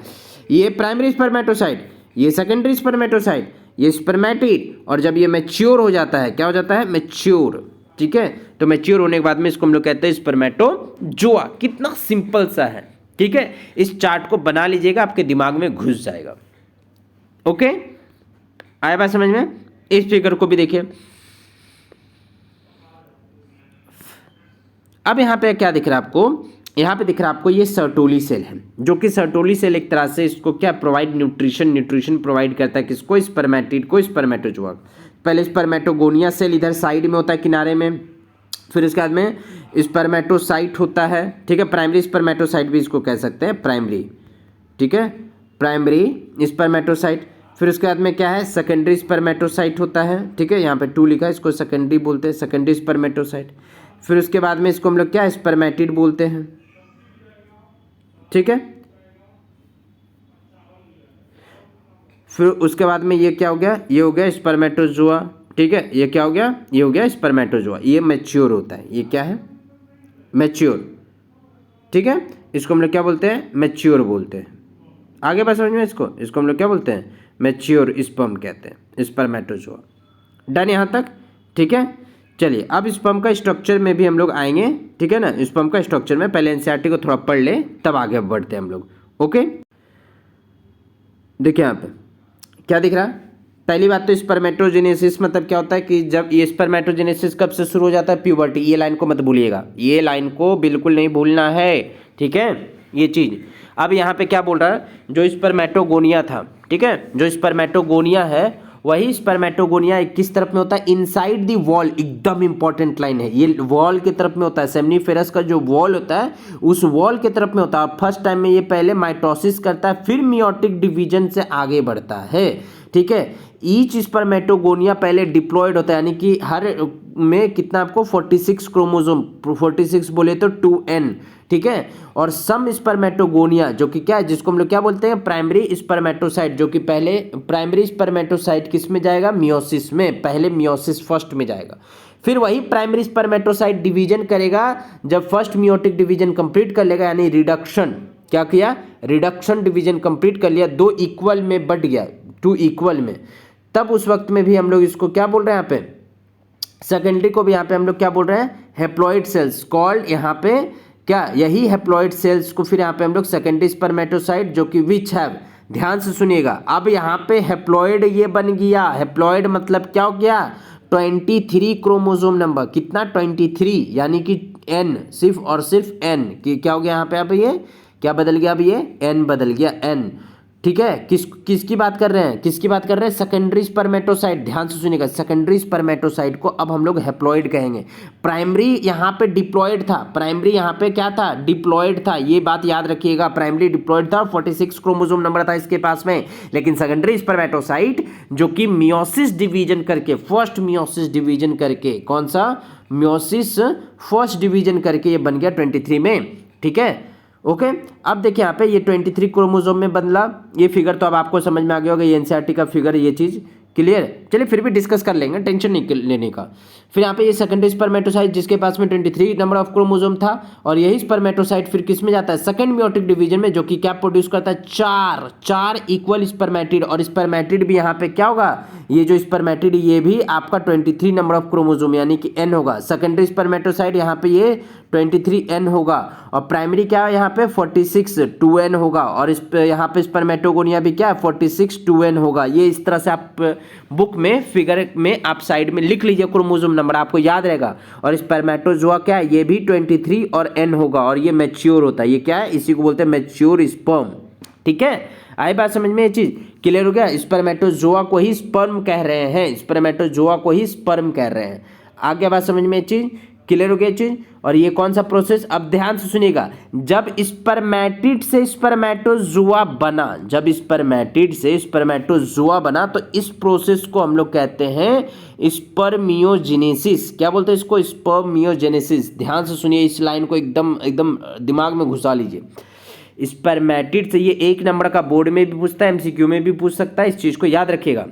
ये प्राइमरी स्पर्मेटोसाइट, ये सेकेंडरी स्पर्मेटोसाइट, ये स्पर्मेटिड। और जब ये मैच्योर हो जाता है, क्या हो जाता है, मैच्योर, ठीक है। तो मैच्योर होने के बाद में इसको हम लोग कहते हैं स्पर्मेटोजोआ। कितना सिंपल सा है, ठीक है। इस चार्ट को बना लीजिएगा, आपके दिमाग में घुस जाएगा, ओके। आया बात समझ में? इस फिगर को भी देखिए। अब यहाँ पे क्या दिख रहा है आपको, यहाँ पे दिख रहा है आपको ये सर्टोली सेल है, जो कि सर्टोली सेल एक तरह से इसको क्या प्रोवाइड, न्यूट्रिशन प्रोवाइड करता है, किसको, स्पर्मेटिड को, स्पर्मेटोजोआ। पहले स्पर्मेटोगोनिया सेल इधर साइड में होता है, किनारे में। फिर उसके बाद में स्पर्मेटोसाइट होता है, ठीक है, प्राइमरी स्पर्मेटोसाइट भी इसको कह सकते हैं, प्राइमरी, ठीक है, प्राइमरी स्पर्मेटोसाइट। फिर उसके बाद में क्या है, सेकेंडरी स्पर्मेटोसाइट होता है, ठीक है, यहाँ पे 2 लिखा है, इसको सेकेंडरी बोलते हैं, सेकेंडरी स्पर्मेटोसाइट। फिर उसके बाद में इसको हम लोग क्या, स्पर्मेटिड बोलते हैं, ठीक है। फिर उसके बाद में ये क्या हो गया, ये हो गया स्पर्मेटोजोआ, ठीक है। ये क्या हो गया, ये हो गया स्पर्मेटोजोआ। ये मैच्योर होता है, ये क्या है, मैच्योर, ठीक है। इसको हम लोग क्या बोलते हैं, मैच्योर बोलते हैं। आगे बात समझ में, इसको हम लोग क्या बोलते हैं, मैच्योर स्पर्म कहते हैं, स्पर्मेटोजोआ। डन यहाँ तक, ठीक है। चलिए अब स्पर्म का स्ट्रक्चर में भी हम लोग आएंगे, ठीक है ना। स्पर्म का स्ट्रक्चर में पहले एनसीईआरटी को थोड़ा पढ़ ले, तब आगे बढ़ते हैं हम लोग, ओके। देखिए यहाँ पे क्या दिख रहा है, पहली बात तो स्पर्मेटोजेनेसिस मतलब क्या होता है कि जब ये स्पर्मेटोजेनेसिस कब से शुरू हो जाता है, प्यूबर्टी। ये लाइन को मत भूलिएगा, ये लाइन को बिल्कुल नहीं भूलना है, ठीक है, ये चीज़। अब यहाँ पे क्या बोल रहा है, जो स्पर्मेटोगोनिया था, ठीक है, जो स्पर्मेटोगोनिया है वही स्पर्मेटोगोनिया किस तरफ में होता है, इनसाइड दी वॉल, एकदम इंपॉर्टेंट लाइन है, ये वॉल की तरफ में होता है, सेमनीफेरस का जो वॉल होता है उस वॉल की तरफ में होता है। फर्स्ट टाइम में ये पहले माइटोसिस करता है, फिर मियोटिक डिवीजन से आगे बढ़ता है, ठीक है। ईच स्पर्मेटोगोनिया पहले डिप्लॉयड होता है, यानी कि हर में कितना आपको 46 क्रोमोसोम, 46 बोले तो 2n, ठीक है। और सम स्पर्मेटोगोनिया जो कि क्या है, जिसको हम लोग क्या बोलते हैं, प्राइमरी स्पर्मेटोसाइट, जो कि पहले प्राइमरी स्पर्मेटोसाइट किस में जाएगा, मियोसिस में, पहले मियोसिस फर्स्ट में जाएगा। फिर वही प्राइमरी स्पर्मेटोसाइट डिवीजन करेगा, जब फर्स्ट मियोटिक डिवीजन कंप्लीट कर लेगा, यानी रिडक्शन, क्या किया, रिडक्शन डिवीजन कंप्लीट कर लिया, 2 इक्वल में बढ़ गया, 2 इक्वल में, तब उस वक्त में भी हम लोग इसको क्या बोल रहे हैं, यहाँ पे सेकेंडरी को भी यहाँ पे हम लोग क्या बोल रहे हैं, हैप्लॉइड सेल्स कॉल्ड, यहाँ पे क्या, यही हैप्लॉइड सेल्स को फिर यहाँ पे हम लोग सेकेंडरी स्पर्मेटोसाइट जो कि विच हैव, ध्यान से सुनिएगा, अब यहाँ पे हैप्लॉइड ये बन गया, हैप्लॉइड मतलब क्या हो गया, 23 क्रोमोसोम नंबर, कितना 23, यानी कि n, सिर्फ और सिर्फ n, कि क्या हो गया यहाँ पे, अब ये क्या बदल गया, अब ये n बदल गया, n, ठीक है। किसकी बात कर रहे हैं, किसकी बात कर रहे हैं, सेकेंडरी स्पर्मेटोसाइट, ध्यान से सुनिएगा, सेकेंडरी स्पर्मेटोसाइट को अब हम लोग हैप्लॉइड कहेंगे। प्राइमरी यहाँ पे डिप्लॉयड था, प्राइमरी यहाँ पे क्या था, डिप्लॉयड था, ये बात याद रखिएगा, प्राइमरी डिप्लॉयड था, 46 क्रोमोसोम नंबर था इसके पास में, लेकिन सेकेंडरी स्पर्मेटोसाइट जो कि मियोसिस डिवीजन करके, फर्स्ट मियोसिस डिवीजन करके, कौन सा, मियोसिस फर्स्ट डिवीजन करके ये बन गया 23 में, ठीक है, ओके। अब देखिए यहाँ पे ये 23 क्रोमोसोम में बदला, ये फिगर तो अब आपको समझ में आ गया होगा, ये एनसीईआरटी का फिगर है, ये चीज़ क्लियर है, चलिए फिर भी डिस्कस कर लेंगे, टेंशन नहीं लेने का। फिर यहाँ पे ये सेकेंडरी स्पर्मेटोसाइट जिसके पास में 23 नंबर ऑफ क्रोमोसोम था, और यही स्पर्मेटोसाइट फिर किस में जाता है, सेकंड मियोटिक डिवीजन में, जो कि क्या प्रोड्यूस करता है, 4 इक्वल स्पर्मेटिड, और स्पर्मेटिड भी यहाँ पे क्या होगा, ये जो स्पर्मेटिड ये भी आपका 23 नंबर ऑफ क्रोमोसोम यानी कि n होगा, सेकेंडरी स्पर्मेटोसाइट यहाँ पे ये 23n होगा, और प्राइमरी क्या है यहाँ पे 46 2n होगा, और इस यहाँ पे स्पर्मेटोगोनिया भी क्या है 46 2n होगा। ये इस तरह से आप बुक में फिगर में आप साइड में लिख लीजिए, क्रोमोसोम नंबर आपको याद रहेगा। और स्पर्मेटोजोआ क्या है, ये भी 23 और n होगा, और ये मैच्योर होता है, ये क्या है, इसी को बोलते हैं मैच्योर स्पर्म, ठीक है। आई बात समझ में, ये चीज क्लियर हो गया, स्पर्मेटोजोआ को ही स्पर्म कह रहे हैं, स्पर्मेटोजोआ को ही स्पर्म कह रहे हैं, आगे बात समझ में, ये चीज क्लियर हो गया चीज। और ये कौन सा प्रोसेस, अब ध्यान से सुनिएगा, जब स्पर्मेटिड से स्पर्मेटोजोआ बना, जब स्पर्मेटिड से स्पर्मेटोजोआ बना, तो इस प्रोसेस को हम लोग कहते हैं स्पर्मियोजेनेसिस। क्या बोलते हैं इसको, स्पर्मियोजेनेसिस। ध्यान से सुनिए, इस लाइन को एकदम एकदम दिमाग में घुसा लीजिए। स्पर्मेटिड से, ये 1 नंबर का बोर्ड में भी पूछता है, एमसीक्यू में भी पूछ सकता है, इस चीज को याद रखिएगा।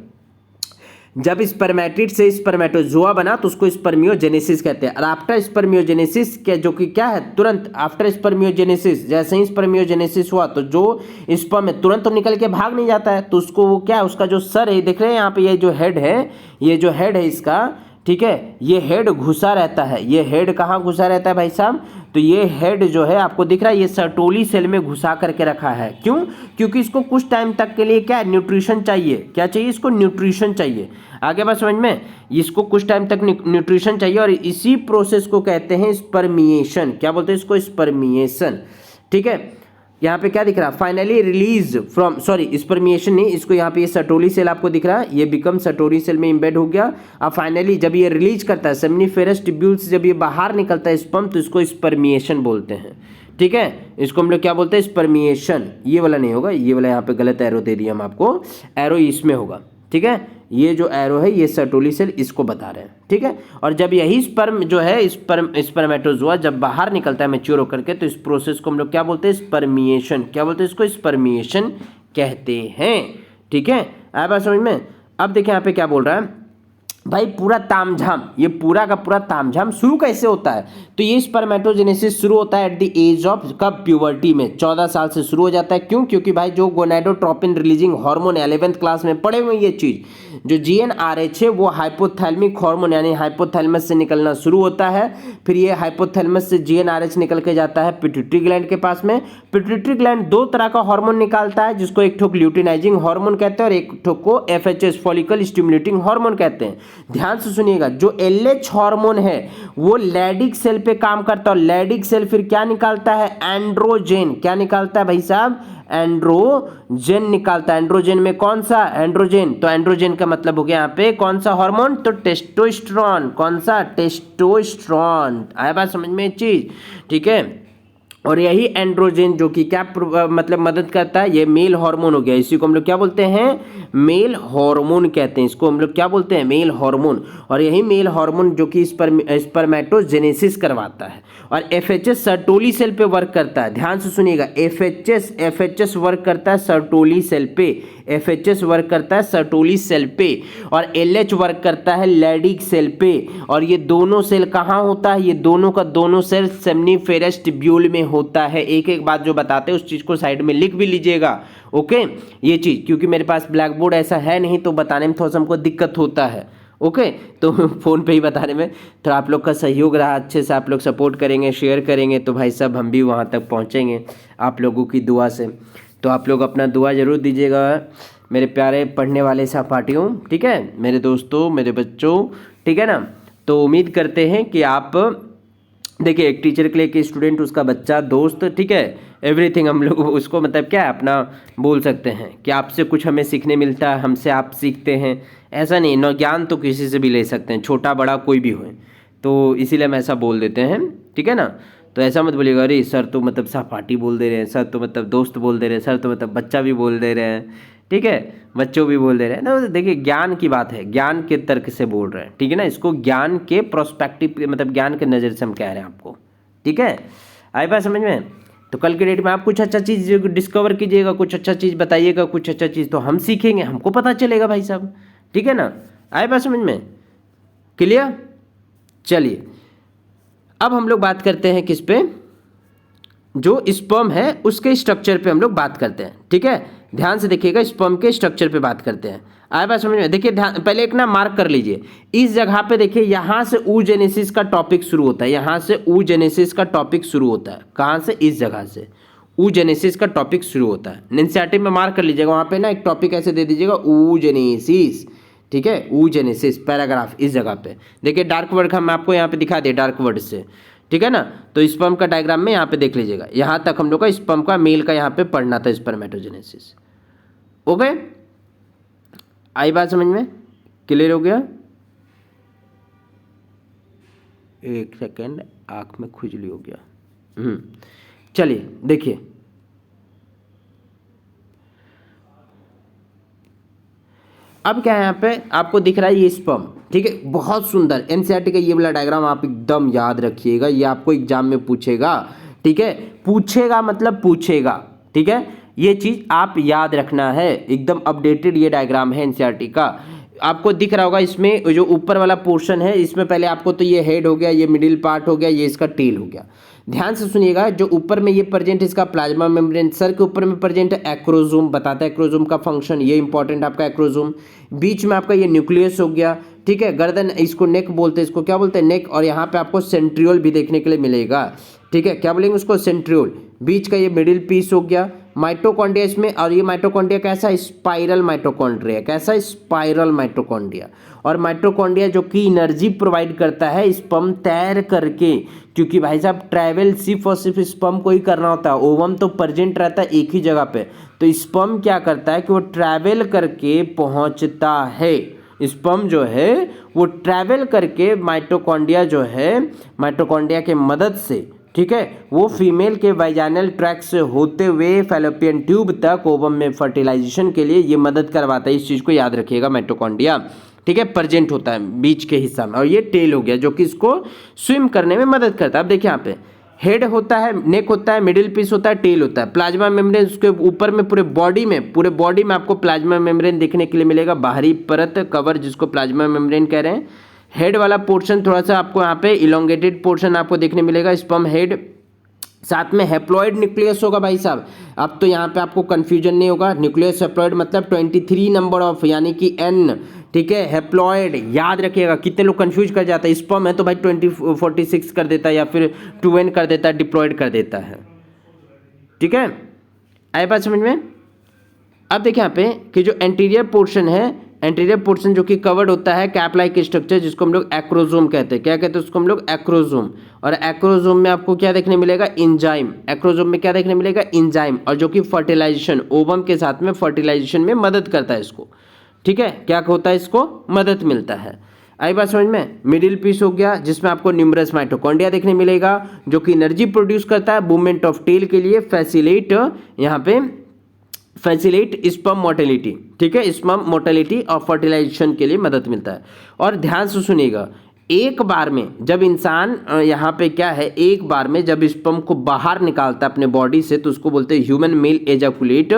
जब स्पर्मेटिड से स्पर्मेटोजोआ बना तो उसको स्पर्मियोजेनेसिस कहते हैं। और आफ्टर स्पर्मियोजेनेसिस के, जो कि क्या है, तुरंत आफ्टर स्पर्मियोजेनेसिस, जैसे ही स्पर्मियोजेनेसिस हुआ तो जो स्पर्म है तुरंत तो निकल के भाग नहीं जाता है, तो उसको वो क्या है, उसका जो सर है, देख रहे हैं यहाँ पे, ये जो हेड है, ये जो हेड है इसका, ठीक है, ये हेड घुसा रहता है। ये हेड कहाँ घुसा रहता है भाई साहब, तो ये हेड जो है आपको दिख रहा है, ये सर्टोली सेल में घुसा करके रखा है। क्यों, क्योंकि इसको कुछ टाइम तक के लिए क्या, न्यूट्रिशन चाहिए। क्या चाहिए इसको, न्यूट्रिशन चाहिए। आगे बात समझ में, इसको कुछ टाइम तक न्यूट्रिशन चाहिए, और इसी प्रोसेस को कहते हैं स्पर्मिएशन। क्या बोलते हैं इसको, स्पर्मिएशन, ठीक है। यहाँ पे क्या दिख रहा है, finally release from, sorry spermiation नहीं, इसको यहाँ पे ये सर्टोली सेल आपको दिख रहा है, ये बिकम सर्टोली सेल में इम्बेड हो गया। अब फाइनली जब ये रिलीज करता है, सेमनीफेरस ट्यूब्यूल से जब ये बाहर निकलता है स्पर्म, तो इसको स्पर्मिएशन बोलते हैं, ठीक है। इसको हम लोग क्या बोलते हैं, स्पर्मिएशन। ये वाला नहीं होगा, ये वाला यहाँ पे गलत एरो दे दिया हम आपको, एरो इसमें होगा, ठीक है। ये जो एरो है ये सर्टोली सेल, इसको बता रहे हैं, ठीक है। और जब यही स्पर्म जो है, स्पर्मेटोजोआ जब बाहर निकलता है मैच्योर होकर के, तो इस प्रोसेस को हम लोग क्या बोलते हैं, स्पर्मिएशन। क्या बोलते हैं इसको, स्पर्मिएशन कहते हैं, ठीक है। आया बात समझ में। अब देखिए यहाँ पे क्या बोल रहा है भाई, पूरा तामझाम, ये पूरा का पूरा तामझाम शुरू कैसे होता है, तो ये स्पर्मेटोजेनेसिस शुरू होता है एट द एज ऑफ, कब, प्यूबर्टी में, 14 साल से शुरू हो जाता है। क्यों, क्योंकि भाई जो gonadotropin releasing hormone 11th class में पढ़े हुए, ये चीज जो GnRH है वो हाइपोथैलेमिक हार्मोन यानी हाइपोथैलेमस से निकलना शुरू होता है। फिर ये हाइपोथैलेमस से GnRH निकल के जाता है पिट्यूटरी ग्लैंड के पास में। पिट्यूटरी ग्लैंड 2 तरह का हार्मोन निकालता है, जिसको एक ठोक ल्यूटिनाइजिंग हार्मोन कहते हैं और एक ठोक को FHS फॉलिकल स्टिमुलेटिंग हार्मोन कहते हैं। ध्यान से सुनिएगा, जो LH हार्मोन है वो लैडिक सेल पे काम करता है, और लैडिक सेल फिर क्या निकालता है, एंड्रोजेन। क्या निकालता है भाई साहब, एंड्रोजेन निकालता है। एंड्रोजेन में कौन सा, एंड्रोजेन, तो एंड्रोजेन का मतलब हो गया यहाँ पे कौन सा हार्मोन, तो टेस्टोस्टेरोन। कौन सा, टेस्टोस्टेरोन। आया बात समझ में एक चीज, ठीक है। और यही एंड्रोजन जो कि क्या मतलब मदद करता है, ये मेल हार्मोन हो गया, इसी को हम लोग क्या बोलते हैं, मेल हार्मोन कहते हैं, इसको हम लोग क्या बोलते हैं, मेल हार्मोन। और यही मेल हार्मोन जो कि स्पर्मेटोजेनेसिस करवाता है। और FHS सर्टोली सेल पे वर्क करता है। ध्यान से सुनिएगा, FHS वर्क करता है सर्टोली सेल पे, FHS वर्क करता है सर्टोली सेल पे, और LH वर्क करता है लैडिक सेल पे। और ये दोनों सेल कहाँ होता है, ये दोनों का दोनों सेल सेमनीफेरस ट्यूब्यूल में होता है। एक एक बात जो बताते हैं उस चीज को साइड में लिख भी लीजिएगा, ओके। ये चीज क्योंकि मेरे पास ब्लैक बोर्ड ऐसा है नहीं तो बताने में थोड़ा सा हमको दिक्कत होता है, ओके। तो फ़ोन पे ही बताने में तो आप लोग का सहयोग रहा, अच्छे से आप लोग सपोर्ट करेंगे, शेयर करेंगे तो भाई साहब हम भी वहाँ तक पहुँचेंगे आप लोगों की दुआ से। तो आप लोग अपना दुआ ज़रूर दीजिएगा मेरे प्यारे पढ़ने वाले सहपाठियों, ठीक है, मेरे दोस्तों, मेरे बच्चों, ठीक है ना। तो उम्मीद करते हैं कि आप देखिए, एक टीचर के लिए कि स्टूडेंट, उसका बच्चा, दोस्त, ठीक है, एवरीथिंग हम लोग उसको मतलब क्या है अपना बोल सकते हैं कि आपसे कुछ हमें सीखने मिलता है, हमसे आप सीखते हैं। ऐसा नहीं, न ज्ञान तो किसी से भी ले सकते हैं, छोटा बड़ा कोई भी हो, तो इसीलिए हम ऐसा बोल देते हैं, ठीक है ना। तो ऐसा मत बोलिएगा अरे सर तो मतलब सहपाठी बोल दे रहे हैं, सर तो मतलब दोस्त बोल दे रहे हैं, सर तो मतलब बच्चा भी बोल दे रहे हैं, ठीक है, बच्चों भी बोल दे रहे हैं। तो देखिए ज्ञान की बात है, ज्ञान के तर्क से बोल रहे हैं, ठीक है ना। इसको ज्ञान के प्रोस्पेक्टिव मतलब ज्ञान के नज़र से हम कह रहे हैं आपको, ठीक है। आई बात समझ में। तो कल के डेट में आप कुछ अच्छा चीज़ डिस्कवर कीजिएगा, कुछ अच्छा चीज़ बताइएगा, कुछ अच्छा चीज़ तो हम सीखेंगे, हमको पता चलेगा भाई साहब, ठीक है ना। आई बात समझ में, क्लियर। चलिए अब हम लोग बात करते हैं किस पे, जो स्पर्म है उसके स्ट्रक्चर पे हम लोग बात करते हैं, ठीक है। ध्यान से देखिएगा, स्पर्म के स्ट्रक्चर पे बात करते हैं। आया बात समझ में। देखिए ध्यान, पहले एक ना मार्क कर लीजिए इस जगह पे, देखिए यहाँ से oogenesis का टॉपिक शुरू होता है, यहाँ से oogenesis का टॉपिक शुरू होता है। कहाँ से, इस जगह से oogenesis का टॉपिक शुरू होता है। एनसीईआरटी में मार्क कर लीजिएगा, वहाँ पे ना एक टॉपिक ऐसे दे दीजिएगा oogenesis, ठीक है, oogenesis पैराग्राफ इस जगह पे। देखिए डार्क वर्ड हम आपको यहाँ पे दिखा दिए डार्क वर्ड से, ठीक है ना। तो स्पर्म का डायग्राम में यहाँ पे देख लीजिएगा, यहाँ तक हम लोग का स्पर्म का मेल का यहाँ पे पढ़ना था, स्पर्मेटोजेनेसिस, ओके। आई बात समझ में, क्लियर हो गया। एक सेकेंड, आँख में खुजली हो गया। चलिए देखिए, अब क्या है यहाँ पे आपको दिख रहा है ये स्पर्म, ठीक है, बहुत सुंदर। एनसीईआरटी का ये वाला डायग्राम आप एकदम याद रखिएगा, ये आपको एग्जाम में पूछेगा, ठीक है, पूछेगा मतलब पूछेगा, ठीक है। ये चीज़ आप याद रखना है, एकदम अपडेटेड ये डायग्राम है एनसीईआरटी का। आपको दिख रहा होगा इसमें जो ऊपर वाला पोर्शन है, इसमें पहले आपको तो ये हेड हो गया, ये मिडिल पार्ट हो गया, ये इसका टेल हो गया। ध्यान से सुनिएगा, जो ऊपर में ये प्रेजेंट है इसका प्लाज्मा मेम्ब्रेन, सर के ऊपर में प्रेजेंट है एक्रोजोम, बताता है एक्रोजोम का फंक्शन, ये इंपॉर्टेंट आपका एक्रोजोम। बीच में आपका ये न्यूक्लियस हो गया, ठीक है, गर्दन, इसको नेक बोलते हैं, इसको क्या बोलते हैं, नेक। और यहाँ पे आपको सेंट्रियोल भी देखने के लिए मिलेगा, ठीक है, क्या बोलेंगे उसको, सेंट्रियोल। बीच का ये मिडिल पीस हो गया, माइटोकॉन्ड्रिया इसमें। और ये माइटोकॉन्ड्रिया कैसा, स्पाइरल माइटोकॉन्ड्रिया, कैसा, स्पाइरल माइटोकॉन्ड्रिया। और माइटोकॉन्ड्रिया जो कि एनर्जी प्रोवाइड करता है स्पर्म तैर करके, क्योंकि भाई साहब ट्रैवल सिर्फ और सिर्फ स्पर्म को ही करना होता है, ओवम तो प्रेजेंट रहता है एक ही जगह पे। तो स्पर्म क्या करता है कि वो ट्रैवल करके पहुंचता है, स्पर्म जो है वो ट्रैवल करके माइटोकॉन्ड्रिया जो है, माइटोकॉन्ड्रिया के मदद से, ठीक है, वो फीमेल के वाइजाइनल ट्रैक्ट से होते हुए फैलोपियन ट्यूब तक ओवम में फर्टिलाइजेशन के लिए ये मदद करवाता है। इस चीज़ को याद रखिएगा, माइटोकॉन्ड्रिया, ठीक है, प्रेजेंट होता है बीच के हिस्सा में। और ये टेल हो गया जो कि इसको स्विम करने में मदद करता है। अब देखिए यहाँ पे हेड होता है, नेक होता है, मिडिल पीस होता है, टेल होता है, प्लाज्मा मेम्ब्रेन उसके ऊपर में, पूरे बॉडी में आपको प्लाज्मा मेम्ब्रेन देखने के लिए मिलेगा, बाहरी परत कवर जिसको प्लाज्मा मेम्ब्रेन कह रहे हैं। हेड वाला पोर्शन थोड़ा सा आपको यहाँ पे इलोंगेटेड पोर्शन आपको देखने मिलेगा, स्पर्म हेड, साथ में हैप्लॉइड न्यूक्लियस होगा भाई साहब। अब तो यहाँ पे आपको कंफ्यूजन नहीं होगा, न्यूक्लियस हैप्लॉइड मतलब 23 नंबर ऑफ, यानी कि N, ठीक है, हैप्लॉइड याद रखिएगा। कितने लोग कंफ्यूज कर जाता है, स्पर्म है तो भाई 46 कर देता है या फिर 2N कर देता है, डिप्लॉइड कर देता है, ठीक है, आए बात समझ में। अब देखिए यहाँ पे कि जो एंटीरियर पोर्शन है एंटीरियर पोर्शन जो कि कवर्ड होता है कैप लाइक स्ट्रक्चर, जिसको हम लोग एक्रोजोम कहते हैं। क्या कहते हैं उसको हम लोग? एक्रोजोम। और एक्रोजोम में आपको क्या देखने मिलेगा? एंजाइम। एक्रोजोम में क्या देखने मिलेगा? एंजाइम, और जो कि फर्टिलाइजेशन, ओवम के साथ में फर्टिलाइजेशन में मदद करता है इसको। ठीक है, क्या होता है? इसको मदद मिलता है। आई बात समझ में? मिडिल पीस हो गया जिसमें आपको न्यूमरस माइटोकॉन्ड्रिया देखने मिलेगा जो कि एनर्जी प्रोड्यूस करता है मूवमेंट ऑफ टेल के लिए, फैसिलिट यहाँ पे फैसिलिट स्पर्म मोटिलिटी। ठीक है, स्पर्म मोटिलिटी और फर्टिलाइजेशन के लिए मदद मिलता है। और ध्यान से सुनिएगा, एक बार में जब इंसान यहाँ पे क्या है, एक बार में जब स्पर्म को बाहर निकालता है अपने बॉडी से तो उसको बोलते हैं ह्यूमन मेल एजाकुलेट।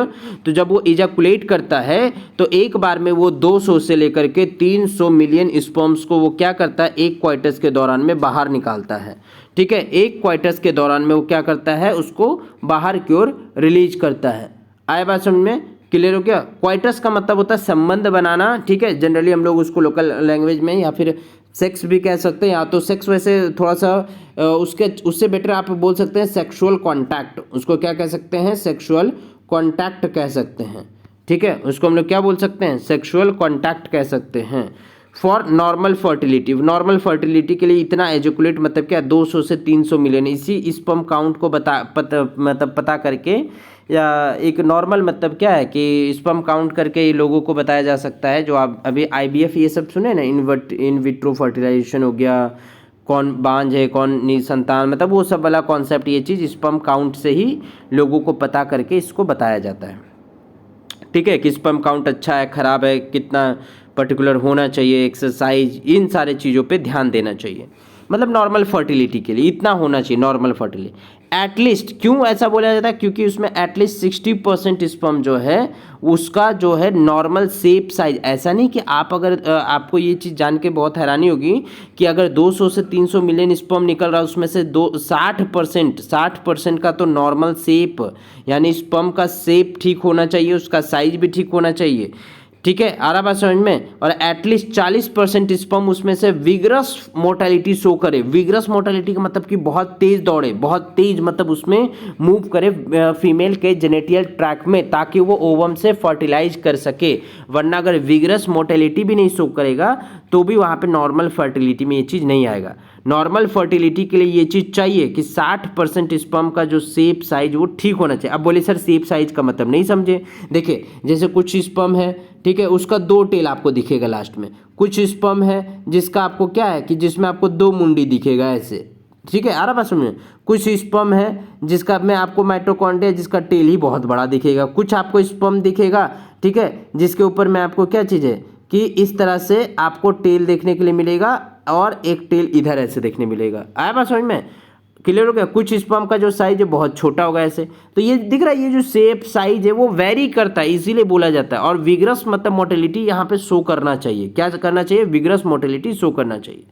तो जब वो एजाकुलेट करता है तो एक बार में वो 200 से लेकर के 300 मिलियन स्पर्म्स को वो क्या करता है, एक क्वाइटस के दौरान में बाहर निकालता है। ठीक है, एक क्वाइटस के दौरान में वो क्या करता है, उसको बाहर की ओर रिलीज करता है। आया बात समझ में? क्लियर हो गया? क्वाइटस का मतलब होता है संबंध बनाना। ठीक है, जनरली हम लोग उसको लोकल लैंग्वेज में या फिर सेक्स भी कह सकते हैं, या तो सेक्स वैसे थोड़ा सा उससे बेटर आप बोल सकते हैं सेक्सुअल कांटेक्ट। उसको क्या कह सकते हैं? सेक्सुअल कांटेक्ट कह सकते हैं। ठीक है, उसको हम लोग क्या बोल सकते हैं? सेक्सुअल कांटेक्ट कह सकते हैं। For normal fertility, normal fertility के लिए इतना एजुकुलेट मतलब क्या, 200 से 300 मिलियन। इसी स्पर्म काउंट को पता करके, या एक नॉर्मल मतलब क्या है कि स्पर्म काउंट करके ये लोगों को बताया जा सकता है। जो आप अभी IVF ये सब सुने ना, इन विट्रो फर्टिलाइजेशन हो गया, कौन बांझ है कौन निसंतान, मतलब वो सब वाला कॉन्सेप्ट, ये चीज़ स्पर्म काउंट से ही लोगों को पता करके इसको बताया जाता है। ठीक है, कि स्पर्म काउंट अच्छा है ख़राब है, कितना पर्टिकुलर होना चाहिए, एक्सरसाइज, इन सारे चीज़ों पे ध्यान देना चाहिए। मतलब नॉर्मल फर्टिलिटी के लिए इतना होना चाहिए नॉर्मल फर्टिलिटी एटलीस्ट। क्यों ऐसा बोला जाता है? क्योंकि उसमें एटलीस्ट 60% स्पर्म जो है उसका जो है नॉर्मल शेप साइज। ऐसा नहीं कि आप अगर आपको ये चीज़ जान के बहुत हैरानी होगी कि अगर 200 से 300 मिलियन स्पर्म निकल रहा है उसमें से 60% का तो नॉर्मल शेप, यानी स्पर्म का शेप ठीक होना चाहिए, उसका साइज भी ठीक होना चाहिए। ठीक है, आ रहा बात समझ में? और एटलीस्ट 40% स्पर्म उसमें से विगरस मोटालिटी शो करे। विगरस मोटालिटी का मतलब कि बहुत तेज दौड़े, बहुत तेज मतलब उसमें मूव करे फीमेल के जेनेटियल ट्रैक में, ताकि वो ओवम से फर्टिलाइज कर सके। वरना अगर विगरस मोटालिटी भी नहीं शो करेगा तो भी वहाँ पे नॉर्मल फर्टिलिटी में ये चीज़ नहीं आएगा। नॉर्मल फर्टिलिटी के लिए ये चीज़ चाहिए कि 60% स्पर्म का जो शेप साइज वो ठीक होना चाहिए। अब बोले सर शेप साइज का मतलब नहीं समझे। देखिए, जैसे कुछ स्पर्म है, ठीक है, उसका 2 टेल आपको दिखेगा लास्ट में। कुछ स्पर्म है जिसका आपको क्या है कि जिसमें आपको 2 मुंडी दिखेगा ऐसे। ठीक है, आ रहा बात समझ में? कुछ स्पर्म है जिसका में आपको माइटोकॉन्ड्रिया जिसका टेल ही बहुत बड़ा दिखेगा। कुछ आपको स्पर्म दिखेगा, ठीक है, जिसके ऊपर में आपको क्या चीज़ है कि इस तरह से आपको टेल देखने के लिए मिलेगा और एक टेल इधर ऐसे देखने मिलेगा। आया बात समझ में? क्लियर हो गया? कुछ स्पर्म का जो साइज है बहुत छोटा होगा ऐसे। तो ये दिख रहा है, ये जो शेप साइज है वो वेरी करता है, इसीलिए बोला जाता है। और विगरस मतलब मोटिलिटी यहाँ पे शो करना चाहिए। क्या करना चाहिए? विगरस मोटिलिटी शो करना चाहिए।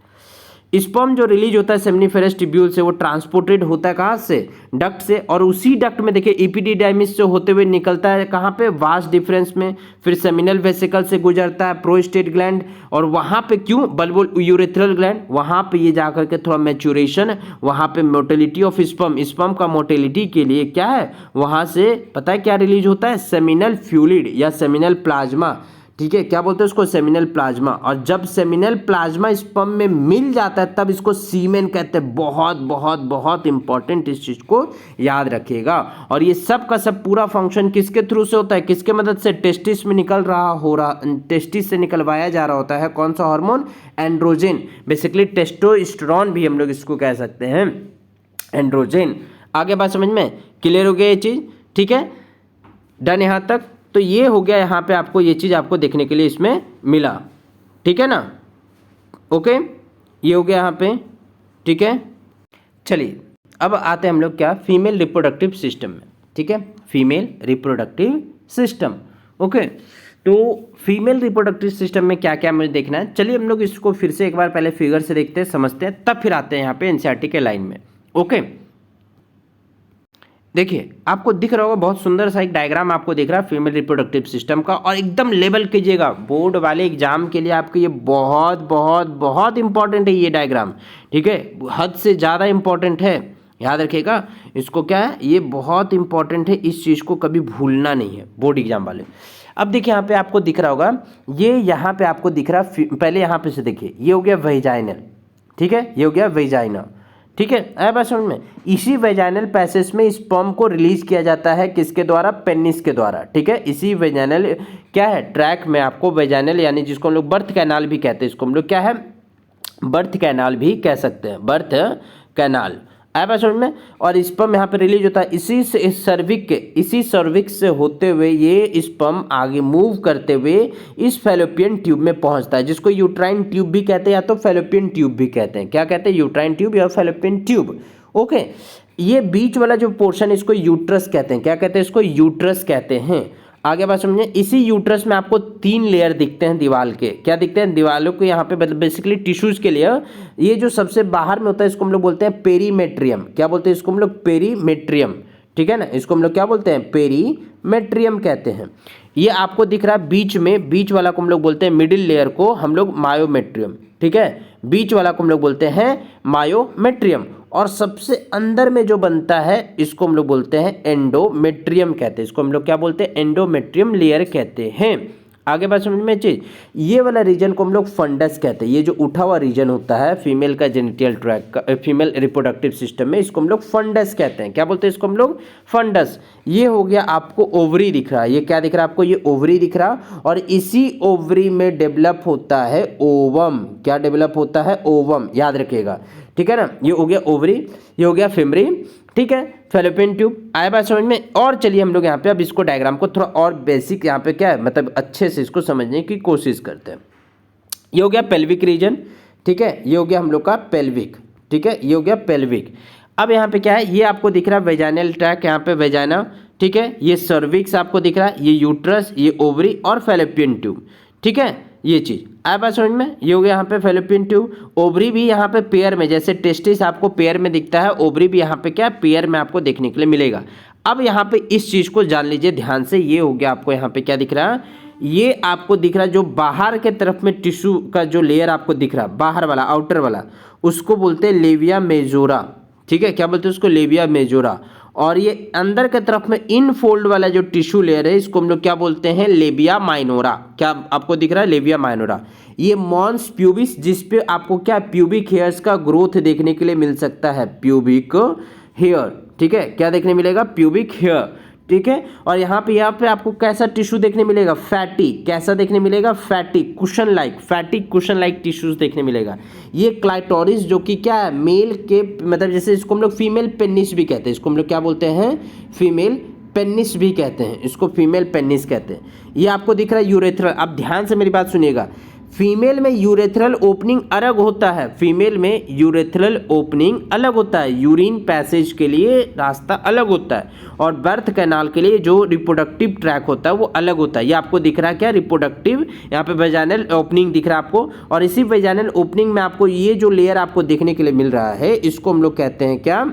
स्पर्म जो रिलीज होता है सेमिनिफेरस ट्यूब्यूल से, वो ट्रांसपोर्टेड होता है कहाँ से? डक्ट से। और उसी डक्ट में देखिए एपिडिडाइमिस से होते हुए निकलता है कहाँ पे? वास डिफरेंस में। फिर सेमिनल वेसिकल से गुजरता है प्रोस्टेट ग्लैंड, और वहाँ पे क्यों? बल्बो यूरेथ्रल ग्लैंड, वहाँ पे ये जाकर के थोड़ा मैच्योरेशन, वहाँ पे मोटिलिटी ऑफ स्पर्म, स्पर्म का मोटिलिटी के लिए क्या है, वहाँ से पता है क्या रिलीज होता है? सेमिनल फ्लूइड या सेमिनल प्लाज्मा। ठीक है, क्या बोलते हैं उसको? Seminal plasma. और जब सेमिनल प्लाज्मा स्पर्म में मिल जाता है तब इसको सीमेन कहते हैं। बहुत बहुत बहुत इंपॉर्टेंट, इस चीज को याद रखिएगा। और ये सब का सब पूरा फंक्शन किसके थ्रू से होता है? किसके मदद से? टेस्टिस में टेस्टिस से निकलवाया जा रहा होता है। कौन सा हार्मोन? एंड्रोजन। बेसिकली टेस्टोस्टेरोन भी हम लोग इसको कह सकते हैं, एंड्रोजन। आगे बात समझ में? क्लियर हो गया ये चीज? ठीक है, डन यहाँ तक। तो ये हो गया, यहाँ पे आपको ये चीज़ आपको देखने के लिए इसमें मिला। ठीक है ना? ओके, ये हो गया यहाँ पे। ठीक है, चलिए अब आते हैं हम लोग क्या? फीमेल रिप्रोडक्टिव सिस्टम में। ठीक है, फीमेल रिप्रोडक्टिव सिस्टम। ओके, तो फीमेल रिप्रोडक्टिव सिस्टम में क्या क्या मुझे देखना है, चलिए हम लोग इसको फिर से एक बार पहले फिगर से देखते हैं, समझते हैं, तब फिर आते हैं यहाँ पे एनसीईआरटी के लाइन में। ओके, देखिए आपको दिख रहा होगा बहुत सुंदर सा एक डायग्राम आपको दिख रहा है फीमेल रिप्रोडक्टिव सिस्टम का, और एकदम लेबल कीजिएगा बोर्ड वाले एग्जाम के लिए। आपके ये बहुत बहुत बहुत इंपॉर्टेंट है ये डायग्राम। ठीक है, हद से ज़्यादा इंपॉर्टेंट है, याद रखिएगा इसको। क्या है? ये बहुत इंपॉर्टेंट है, इस चीज़ को कभी भूलना नहीं है बोर्ड एग्जाम वाले। अब देखिए यहाँ पे आपको दिख रहा होगा, ये यहाँ पे आपको दिख रहा, पहले यहाँ पे से देखिए, ये हो गया वेजाइनल, ठीक है, ये हो गया वेजाइना, ठीक है, आया बात समझ में। इसी वेजाइनल पैसेज में स्पर्म को रिलीज किया जाता है, किसके द्वारा, पेनिस के द्वारा, ठीक है। इसी वेजाइनल क्या है, ट्रैक में आपको वेजाइनल यानी जिसको हम लोग बर्थ कैनाल भी कहते हैं, इसको हम लोग क्या है, बर्थ कैनाल भी कह सकते हैं, बर्थ कैनाल, आया बात समझ में। और स्पर्म यहाँ पे रिलीज होता है इसी से इसी सर्विक्स से होते हुए ये स्पर्म आगे मूव करते हुए इस फैलोपियन ट्यूब में पहुंचता है, जिसको यूट्राइन ट्यूब भी कहते हैं या तो फैलोपियन ट्यूब भी कहते हैं। क्या कहते हैं, यूट्राइन ट्यूब या फैलोपियन ट्यूब, ओके। ये बीच वाला जो पोर्शन इसको यूट्रस कहते हैं, क्या कहते हैं, इसको यूट्रस कहते हैं। आगे बात समझिए, इसी यूट्रस में आपको 3 लेयर दिखते हैं दीवार के, क्या दिखते हैं, दीवारों को यहाँ पे बेसिकली टिश्यूज के लिए। ये जो सबसे बाहर में होता है इसको हम लोग बोलते हैं पेरीमेट्रियम, क्या बोलते हैं इसको हम लोग, पेरीमेट्रियम, ठीक है ना, इसको हम लोग क्या बोलते हैं, पेरीमेट्रियम कहते हैं। ये आपको दिख रहा है बीच में, बीच वाला को हम लोग बोलते हैं, मिडिल लेयर को हम लोग मायोमेट्रियम, ठीक है, बीच वाला को हम लोग बोलते हैं मायोमेट्रियम। और सबसे अंदर में जो बनता है इसको हम लोग बोलते हैं एंडोमेट्रियम कहते हैं, इसको हम लोग क्या बोलते हैं, एंडोमेट्रियम लेयर कहते हैं। आगे बात समझ में चीज, ये वाला रीजन को हम लोग फंडस कहते हैं, ये जो उठा हुआ रीजन होता है फीमेल का जेनिटल ट्रैक्ट का, फीमेल रिप्रोडक्टिव सिस्टम में, इसको हम लोग फंडस कहते हैं। क्या बोलते हैं इसको हम लोग, फंडस। ये हो गया आपको ओवरी दिख रहा है, ये क्या दिख रहा है आपको, ये ओवरी दिख रहा, और इसी ओवरी में डेवलप होता है ओवम, क्या डेवलप होता है, ओवम, याद रखिएगा, ठीक है ना। ये हो गया ओवरी, ये हो गया फेमरी, ठीक है, फैलोपियन ट्यूब, आया बात समझ में। और चलिए हम लोग यहाँ पे अब इसको डायग्राम को थोड़ा और बेसिक यहाँ पे क्या है, मतलब अच्छे से इसको समझने की कोशिश करते हैं। ये हो गया पेल्विक रीजन, ठीक है, ये हो गया हम लोग का पेल्विक, ठीक है, ये हो गया पेल्विक। अब यहाँ पे क्या है, ये आपको दिख रहा है वेजाइनल ट्रैक, यहाँ पे वेजाइना, ठीक है, ये सर्विक्स आपको दिख रहा है, ये यूट्रस, ये ओवरी और फैलोपियन ट्यूब, ठीक है, ये चीज आया बात समझ में। ये हो गया यहाँ पे फैलोपियन ट्यूब, ओवरी भी यहाँ पे पेयर में, जैसे टेस्टिस आपको पेयर में दिखता है, ओवरी भी यहाँ पे क्या पेयर में आपको देखने के लिए मिलेगा। अब यहाँ पे इस चीज को जान लीजिए ध्यान से, ये हो गया आपको यहाँ पे क्या दिख रहा है, ये आपको दिख रहा है जो बाहर के तरफ में टिश्यू का जो लेयर आपको दिख रहा है, बाहर वाला, आउटर वाला, उसको बोलते हैं लेविया मेजोरा, ठीक है, क्या बोलते हैं उसको, लेविया मेजोरा। और ये अंदर के तरफ में इन फोल्ड वाला जो टिश्यू लेयर है इसको हम लोग क्या बोलते हैं, लेबिया माइनोरा, क्या आपको दिख रहा है, लेबिया माइनोरा। ये मॉन्स प्यूबिस, जिस पे आपको क्या प्यूबिक हेयर्स का ग्रोथ देखने के लिए मिल सकता है, प्यूबिक हेयर, ठीक है, क्या देखने मिलेगा, प्यूबिक हेयर, ठीक है। और यहाँ पे आपको कैसा टिश्यू देखने मिलेगा, फैटी, कैसा देखने मिलेगा, fatty cushion like, fatty cushion like tissues देखने मिलेगा। ये क्लाइटोरिस जो कि क्या है, मेल के मतलब जैसे इसको हम लोग फीमेल पेनिस भी कहते हैं, इसको हम लोग क्या बोलते हैं, फीमेल पेनिस भी कहते हैं, इसको फीमेल पेनिस कहते हैं। ये आपको दिख रहा है यूरेथ्रल, अब ध्यान से मेरी बात सुनिएगा, फीमेल में यूरेथ्रल ओपनिंग अलग होता है, फीमेल में यूरेथ्रल ओपनिंग अलग होता है, यूरिन पैसेज के लिए रास्ता अलग होता है, और बर्थ कैनाल के लिए जो रिप्रोडक्टिव ट्रैक होता है वो अलग होता है। ये आपको दिख रहा है क्या, रिप्रोडक्टिव, यहाँ पे वेजाइनल ओपनिंग दिख रहा है आपको, और इसी वेजाइनल ओपनिंग में आपको ये जो लेयर आपको देखने के लिए मिल रहा है इसको हम लोग कहते हैं क्या,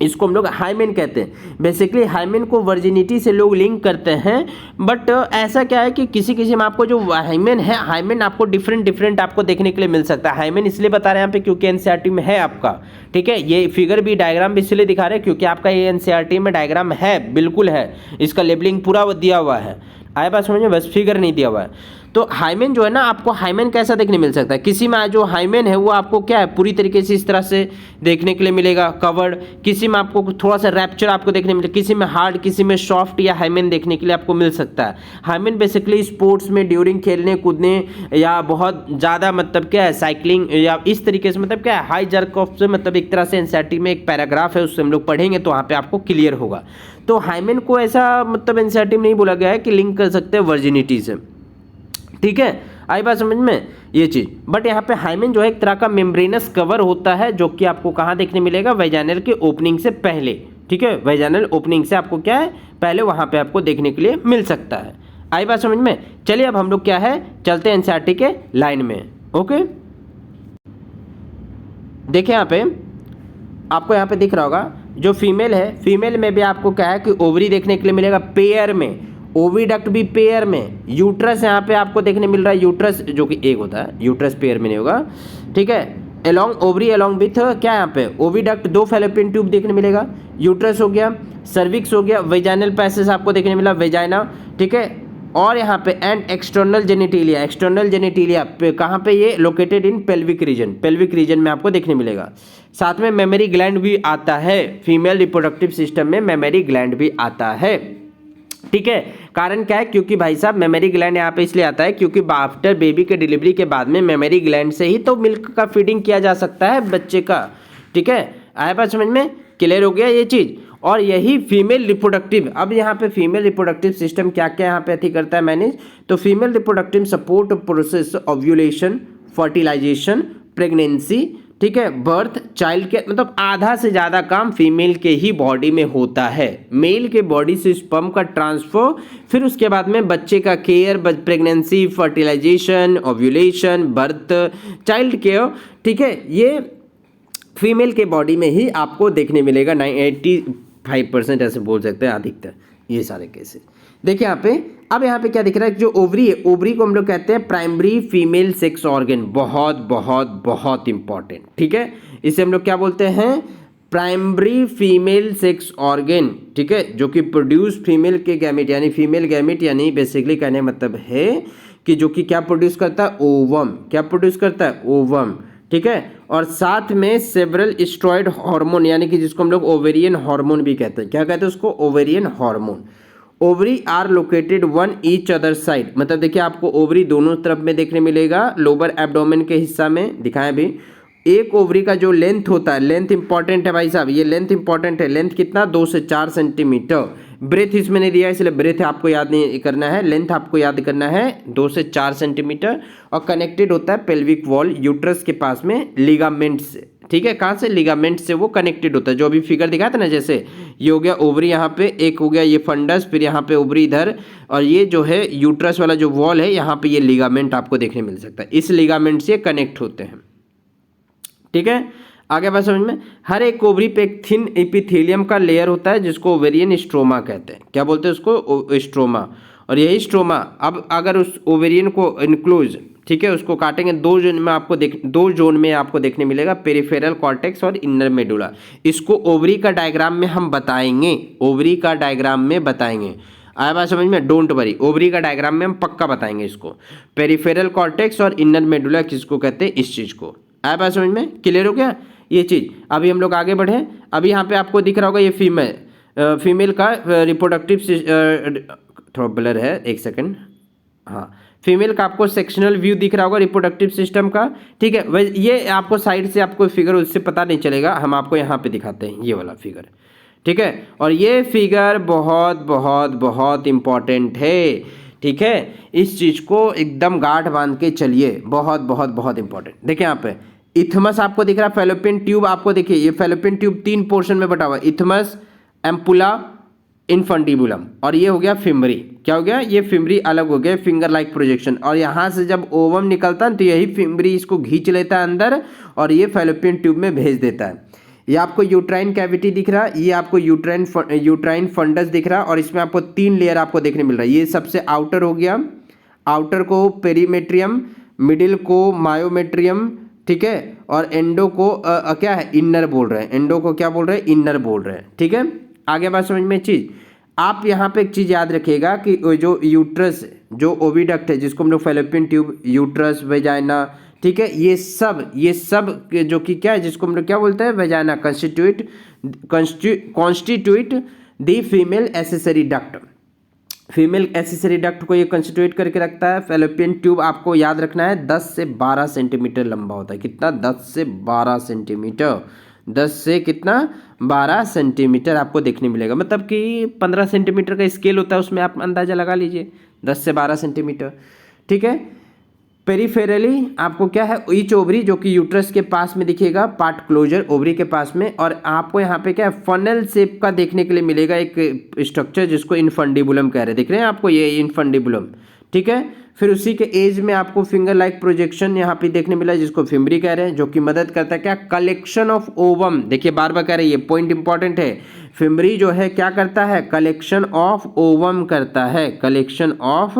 इसको हम लोग हाइमेन कहते हैं। बेसिकली हाइमेन को वर्जिनिटी से लोग लिंक करते हैं, बट ऐसा क्या है कि किसी किसी में आपको जो हाइमेन है, हाइमेन आपको डिफरेंट आपको देखने के लिए मिल सकता है। हाइमेन इसलिए बता रहे हैं यहाँ पे क्योंकि एनसीईआरटी में है आपका, ठीक है, ये फिगर भी डायग्राम भी इसलिए दिखा रहे हैं क्योंकि आपका ये एनसीईआरटी में डायग्राम है, बिल्कुल है, इसका लेबलिंग पूरा दिया हुआ है, आए बात समझ में, बस फिगर नहीं दिया हुआ है। तो हाइमेन जो है ना, आपको हाइमेन कैसा देखने मिल सकता है, किसी में जो हाइमेन है वो आपको क्या है, पूरी तरीके से इस तरह से देखने के लिए मिलेगा कवर्ड, किसी में आपको थोड़ा सा रैप्चर आपको देखने मिलेगा, किसी में हार्ड, किसी में सॉफ्ट या हाइमेन देखने के लिए आपको मिल सकता है। हाइमेन बेसिकली स्पोर्ट्स में ड्यूरिंग खेलने कूदने या बहुत ज़्यादा मतलब क्या है साइकिलिंग या इस तरीके से मतलब क्या है हाई जर्क ऑफ से, मतलब एक तरह से एनसीईआरटी में एक पैराग्राफ है उससे हम लोग पढ़ेंगे तो वहाँ पे आपको क्लियर होगा। तो हाइमेन को ऐसा मतलब एनसीईआरटी में नहीं बोला गया है कि लिंक कर सकते हैं वर्जिनिटी से, ठीक है, आई बात समझ में ये चीज़। बट यहाँ पे हाइमेन जो है एक तरह का मेम्ब्रेनस कवर होता है जो कि आपको कहाँ देखने मिलेगा, वेजाइनल के ओपनिंग से पहले, ठीक है, वेजाइनल ओपनिंग से आपको क्या है पहले वहाँ पे आपको देखने के लिए मिल सकता है। आई बात समझ में। चलिए अब हम लोग क्या है चलते हैं एनसीईआरटी के लाइन में। ओके, देखिए यहाँ पे आपको यहाँ पे दिख रहा होगा जो फीमेल है, फीमेल में भी आपको क्या है कि ओवरी देखने के लिए मिलेगा पेयर में, ओविडक्ट भी पेयर में, यूट्रस यहाँ पे आपको देखने मिल रहा है, यूट्रस जो कि एक होता है, यूट्रस पेयर में नहीं होगा, ठीक है, एलोंग ओवरी एलोंग विथ क्या यहाँ पे ओविडक्ट, 2 फैलोपियन ट्यूब देखने मिलेगा, यूट्रस हो गया, सर्विक्स हो गया, वेजाइनल पैसेज आपको देखने मिला, वेजाइना, ठीक है, और यहाँ पे and external genitalia, external genitalia पे कहाँ पे ये located in pelvic region, pelvic region में आपको देखने मिलेगा। साथ में मेमरी ग्लैंड भी आता है, फीमेल रिप्रोडक्टिव सिस्टम में मेमरी ग्लैंड भी आता है। ठीक है, कारण क्या है, क्योंकि भाई साहब मेमरी ग्लैंड यहाँ पे इसलिए आता है क्योंकि आफ्टर बेबी के डिलीवरी के बाद में मेमरी ग्लैंड से ही तो मिल्क का फीडिंग किया जा सकता है बच्चे का। ठीक है, आया बात समझ में, क्लियर हो गया ये चीज़। और यही फीमेल रिप्रोडक्टिव, अब यहाँ पे फीमेल रिप्रोडक्टिव सिस्टम क्या क्या यहाँ पे अथी करता है मैनेज, तो female reproductive support process ovulation, fertilisation, pregnancy, ठीक है, बर्थ, चाइल्ड के, मतलब आधा से ज़्यादा काम फीमेल के ही बॉडी में होता है। मेल के बॉडी से स्पर्म का ट्रांसफर, फिर उसके बाद में बच्चे का care, pregnancy, fertilisation, ovulation, birth, child care, ठीक है, ये फीमेल के बॉडी में ही आपको देखने मिलेगा। 85% ऐसे बोल सकते हैं अधिकतर ये सारे केसेस। देखिए यहाँ पे, अब यहाँ पे क्या दिख रहा है, जो ओवरी है, ओवरी को हम लोग कहते हैं प्राइमरी फीमेल सेक्स ऑर्गन, बहुत बहुत बहुत इंपॉर्टेंट। ठीक है, इसे हम लोग क्या बोलते हैं, प्राइमरी फीमेल सेक्स ऑर्गन। ठीक है, जो कि प्रोड्यूस फीमेल के गैमेट, यानी फीमेल गैमेट, यानी बेसिकली कहने मतलब है कि जो कि क्या प्रोड्यूस करता है, ओवम, क्या प्रोड्यूस करता है, ओवम। ठीक है, और साथ में सेवरल स्टेरॉयड हार्मोन, यानी कि जिसको हम लोग ओवेरियन हार्मोन भी कहते हैं, क्या कहते हैं उसको, ovarian hormone. Ovary are located one each other side, मतलब देखिए आपको ओवरी दोनों तरफ में देखने मिलेगा, लोअर एब्डोमेन के हिस्सा में दिखाएं भी। एक ओवरी का जो लेंथ होता है, लेंथ इंपॉर्टेंट है भाई साहब, ये लेंथ इंपॉर्टेंट है, लेंथ कितना, 2 से 4 सेंटीमीटर। ब्रेथ इसमें नहीं दिया इसलिए ब्रेथ आपको याद नहीं करना है, लेंथ आपको याद करना है 2 से 4 सेंटीमीटर, और कनेक्टेड होता है पेल्विक वॉल, यूट्रस के पास में लिगामेंट से। ठीक है, कहाँ से, लिगामेंट से वो कनेक्टेड होता है, जो अभी फिगर दिखाया था ना, जैसे ये हो गया ओवरी, यहाँ पे एक हो गया ये फंडस, फिर यहाँ पे ओवरी इधर, और ये जो है यूट्रस वाला जो वॉल है, यहाँ पे ये लिगामेंट आपको देखने मिल सकता है, इस लिगामेंट से कनेक्ट होते हैं। ठीक है, आगे बात समझ में, हर एक ओवरी पे एक थिन एपिथेलियम का लेयर होता है जिसको ओवेरियन स्ट्रोमा कहते हैं। क्या बोलते हैं उसको, स्ट्रोमा। और यही स्ट्रोमा, अब अगर उस ओवेरियन को इंक्लूज, ठीक है, उसको काटेंगे, दो जोन में आपको देखने मिलेगा, पेरिफेरल कॉर्टेक्स और इनर मेडुला। इसको ओवरी का डायग्राम में हम बताएंगे, ओवरी का डायग्राम में बताएंगे, आया बात समझ में, डोंट वरी, ओवरी का डायग्राम में हम पक्का बताएंगे इसको, पेरिफेरल कॉर्टेक्स और इनर मेडुला किसको कहते हैं, इस चीज़ को। आया बात समझ में, क्लियर हो गया ये चीज़। अभी हम लोग आगे बढ़े, अभी यहाँ पे आपको दिख रहा होगा ये फीमेल का रिप्रोडक्टिव, थोड़ा ब्लर है, एक सेकंड, हाँ, फीमेल का आपको सेक्शनल व्यू दिख रहा होगा रिप्रोडक्टिव सिस्टम का। ठीक है, ये आपको साइड से आपको फिगर उससे पता नहीं चलेगा, हम आपको यहाँ पे दिखाते हैं ये वाला फिगर। ठीक है, और ये फिगर बहुत बहुत बहुत इंपॉर्टेंट है। ठीक है, इस चीज़ को एकदम गांठ बांध के चलिए, बहुत बहुत बहुत इंपॉर्टेंट। देखिए यहाँ पे इथमस आपको दिख रहा है, फैलोपियन ट्यूब आपको देखिए, ये फैलोपियन ट्यूब 3 पोर्शन में बटा हुआ है, इथमस, एम्पुला, इनफंडिबुलम, और ये हो गया फिमरी। क्या हो गया, ये फिमरी अलग हो गया, फिंगर लाइक प्रोजेक्शन, और यहाँ से जब ओवम निकलता है तो यही फिमरी इसको खींच लेता है अंदर, और ये फैलोपियन ट्यूब में भेज देता है। ये आपको यूट्राइन कैविटी दिख रहा है, ये आपको यूट्राइन फंडस दिख रहा है, और इसमें आपको 3 लेयर आपको देखने मिल रहा है। ये सबसे आउटर हो गया, आउटर को पेरीमेट्रियम, मिडिल को मायोमेट्रियम, ठीक है, और एंडो को क्या है, इनर बोल रहे हैं, एंडो को क्या बोल रहे हैं, इनर बोल रहे हैं। ठीक है, आगे बात समझ में चीज़। आप यहाँ पे एक चीज़ याद रखिएगा कि जो यूट्रस, जो ओविडक्ट है, जिसको हम लोग फैलोपियन ट्यूब, यूट्रस, वेजाइना, ठीक है, ये सब जो कि क्या है, जिसको हम लोग क्या बोलते हैं, vagina constitute the female accessory duct, female accessory duct को ये कंस्टिट्यूट करके रखता है। फैलोपियन ट्यूब आपको याद रखना है 10 से 12 सेंटीमीटर लंबा होता है, कितना, 10 से 12 सेंटीमीटर, 10 से कितना, 12 सेंटीमीटर आपको देखने मिलेगा, मतलब कि 15 सेंटीमीटर का स्केल होता है, उसमें आप अंदाजा लगा लीजिए, 10 से 12 सेंटीमीटर। ठीक है, पेरिफेरली आपको क्या है, ईच ओवरी, जो कि यूट्रस के पास में दिखेगा, पार्ट क्लोजर ओवरी के पास में, और आपको यहाँ पे क्या है, फनल शेप का देखने के लिए मिलेगा एक स्ट्रक्चर जिसको इनफंडिबुलम कह रहे हैं, दिख रहे हैं आपको ये इनफंडिबुलम। ठीक है, फिर उसी के एज में आपको फिंगर लाइक प्रोजेक्शन यहाँ पे देखने मिला, जिसको फिमरी कह रहे हैं, जो कि मदद करता है क्या, कलेक्शन ऑफ ओवम। देखिए बार बार कह रहे हैं, ये पॉइंट इंपॉर्टेंट है, फिमरी जो है क्या करता है, कलेक्शन ऑफ ओवम करता है, कलेक्शन ऑफ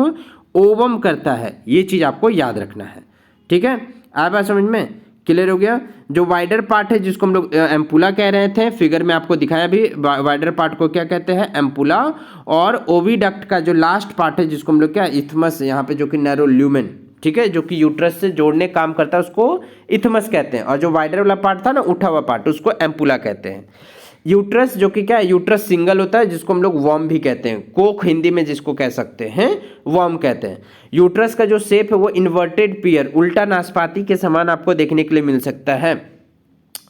ओवम करता है, ये चीज़ आपको याद रखना है। ठीक है, आया बात समझ में, क्लियर हो गया। जो वाइडर पार्ट है जिसको हम लोग एम्पुला कह रहे थे, फिगर में आपको दिखाया भी, वाइडर पार्ट को क्या कहते हैं, एम्पुला। और ओविडक्ट का जो लास्ट पार्ट है जिसको हम लोग क्या, इथमस, यहाँ पे जो कि नैरो ल्यूमेन, ठीक है, जो कि यूट्रस से जोड़ने काम करता है, उसको इथमस कहते हैं। और जो वाइडर वाला पार्ट था ना, उठा हुआ पार्ट, उसको एम्पुला कहते हैं। यूट्रस जो कि क्या है, यूट्रस सिंगल होता है जिसको हम लोग वर्म भी कहते हैं, कोक हिंदी में जिसको कह सकते हैं वर्म कहते हैं। यूट्रस का जो शेप है वो इन्वर्टेड पियर, उल्टा नाशपाती के समान आपको देखने के लिए मिल सकता है,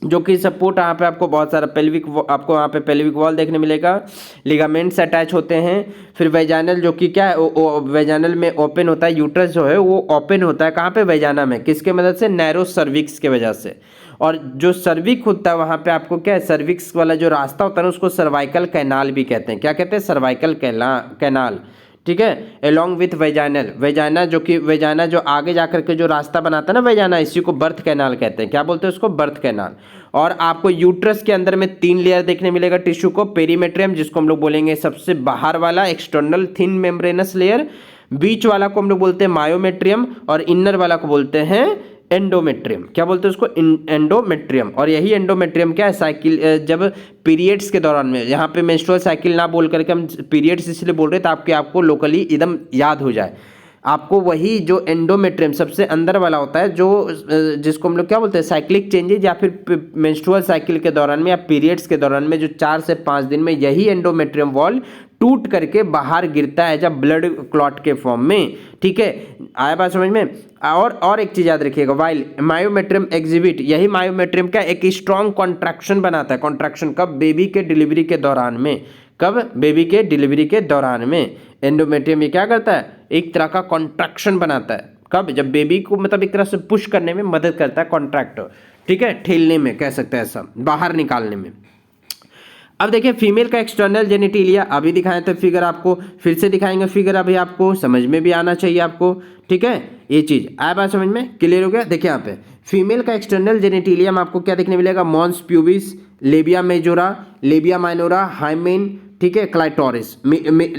जो कि सपोर्ट यहाँ पे आपको बहुत सारा पेल्विक, आपको यहाँ पे पेल्विक वॉल देखने मिलेगा, लिगामेंट्स अटैच होते हैं। फिर वेजाइनल जो कि क्या है, वेजाइनल में ओपन होता है, यूट्रस जो है वो ओपन होता है कहाँ पे, वेजाना में, किसके मदद से, नैरो सर्विक्स के वजह से। और जो सर्विक होता है वहाँ पे आपको क्या है, सर्विक्स वाला जो रास्ता होता है ना, उसको सर्वाइकल कैनाल भी कहते हैं। क्या कहते हैं, सर्वाइकल कैनाल, ठीक है, एलोंग विथ वेजाइनल, वेजाइना जो कि, वेजाइना जो आगे जाकर के जो रास्ता बनाता है ना वेजाइना, इसी को बर्थ कैनाल कहते हैं। क्या बोलते हैं उसको, बर्थ कैनाल। और आपको यूट्रस के अंदर में 3 लेयर देखने मिलेगा टिश्यू को, पेरीमेट्रियम जिसको हम लोग बोलेंगे सबसे बाहर वाला, एक्सटर्नल थिन मेम्ब्रेनस लेयर, बीच वाला को हम लोग बोलते हैं मायोमेट्रियम, और इनर वाला को बोलते हैं एंडोमेट्रियम। क्या बोलते हैं उसको, एंडोमेट्रियम। और यही एंडोमेट्रियम क्या है, साइकिल, जब पीरियड्स के दौरान में, यहाँ पे मेंस्ट्रुअल साइकिल ना बोल करके हम पीरियड्स इसलिए बोल रहे हैं ताकि आपको लोकली एकदम याद हो जाए। आपको वही जो एंडोमेट्रियम सबसे अंदर वाला होता है, जो जिसको हम लोग क्या बोलते हैं, साइक्लिक चेंजेज, या फिर मेंस्ट्रुअल साइकिल के दौरान में या पीरियड्स के दौरान में जो 4 से 5 दिन में यही एंडोमेट्रियम वॉल टूट करके बाहर गिरता है जब ब्लड क्लॉट के फॉर्म में, ठीक है, आया बात समझ में। और एक चीज याद रखिएगा, वाइल मायोमेट्रियम एग्जिबिट, यही मायोमेट्रियम का एक स्ट्रॉन्ग कॉन्ट्रैक्शन बनाता है। कॉन्ट्रैक्शन कब, बेबी के डिलीवरी के दौरान में, कब, बेबी के डिलीवरी के दौरान में एंडोमेट्रियम ये क्या करता है, एक तरह का कॉन्ट्रैक्शन बनाता है। कब, जब बेबी को मतलब एक तरह से पुश करने में मदद करता है, कॉन्ट्रैक्ट, ठीक है, ठेलने में कह सकते हैं, ऐसा बाहर निकालने में। अब देखिए फीमेल का एक्सटर्नल जेनिटेलिया, अभी दिखाएं तो फिगर आपको, फिर से दिखाएंगे फिगर, अभी आपको समझ में भी आना चाहिए आपको, ठीक है, ये चीज आया बात समझ में, क्लियर हो गया। देखिए यहाँ पे फीमेल का एक्सटर्नल जेनिटेलिया में आपको क्या देखने मिलेगा, mons pubis, labia majora, labia minora, hymen, ठीक है, क्लाइटोरिस।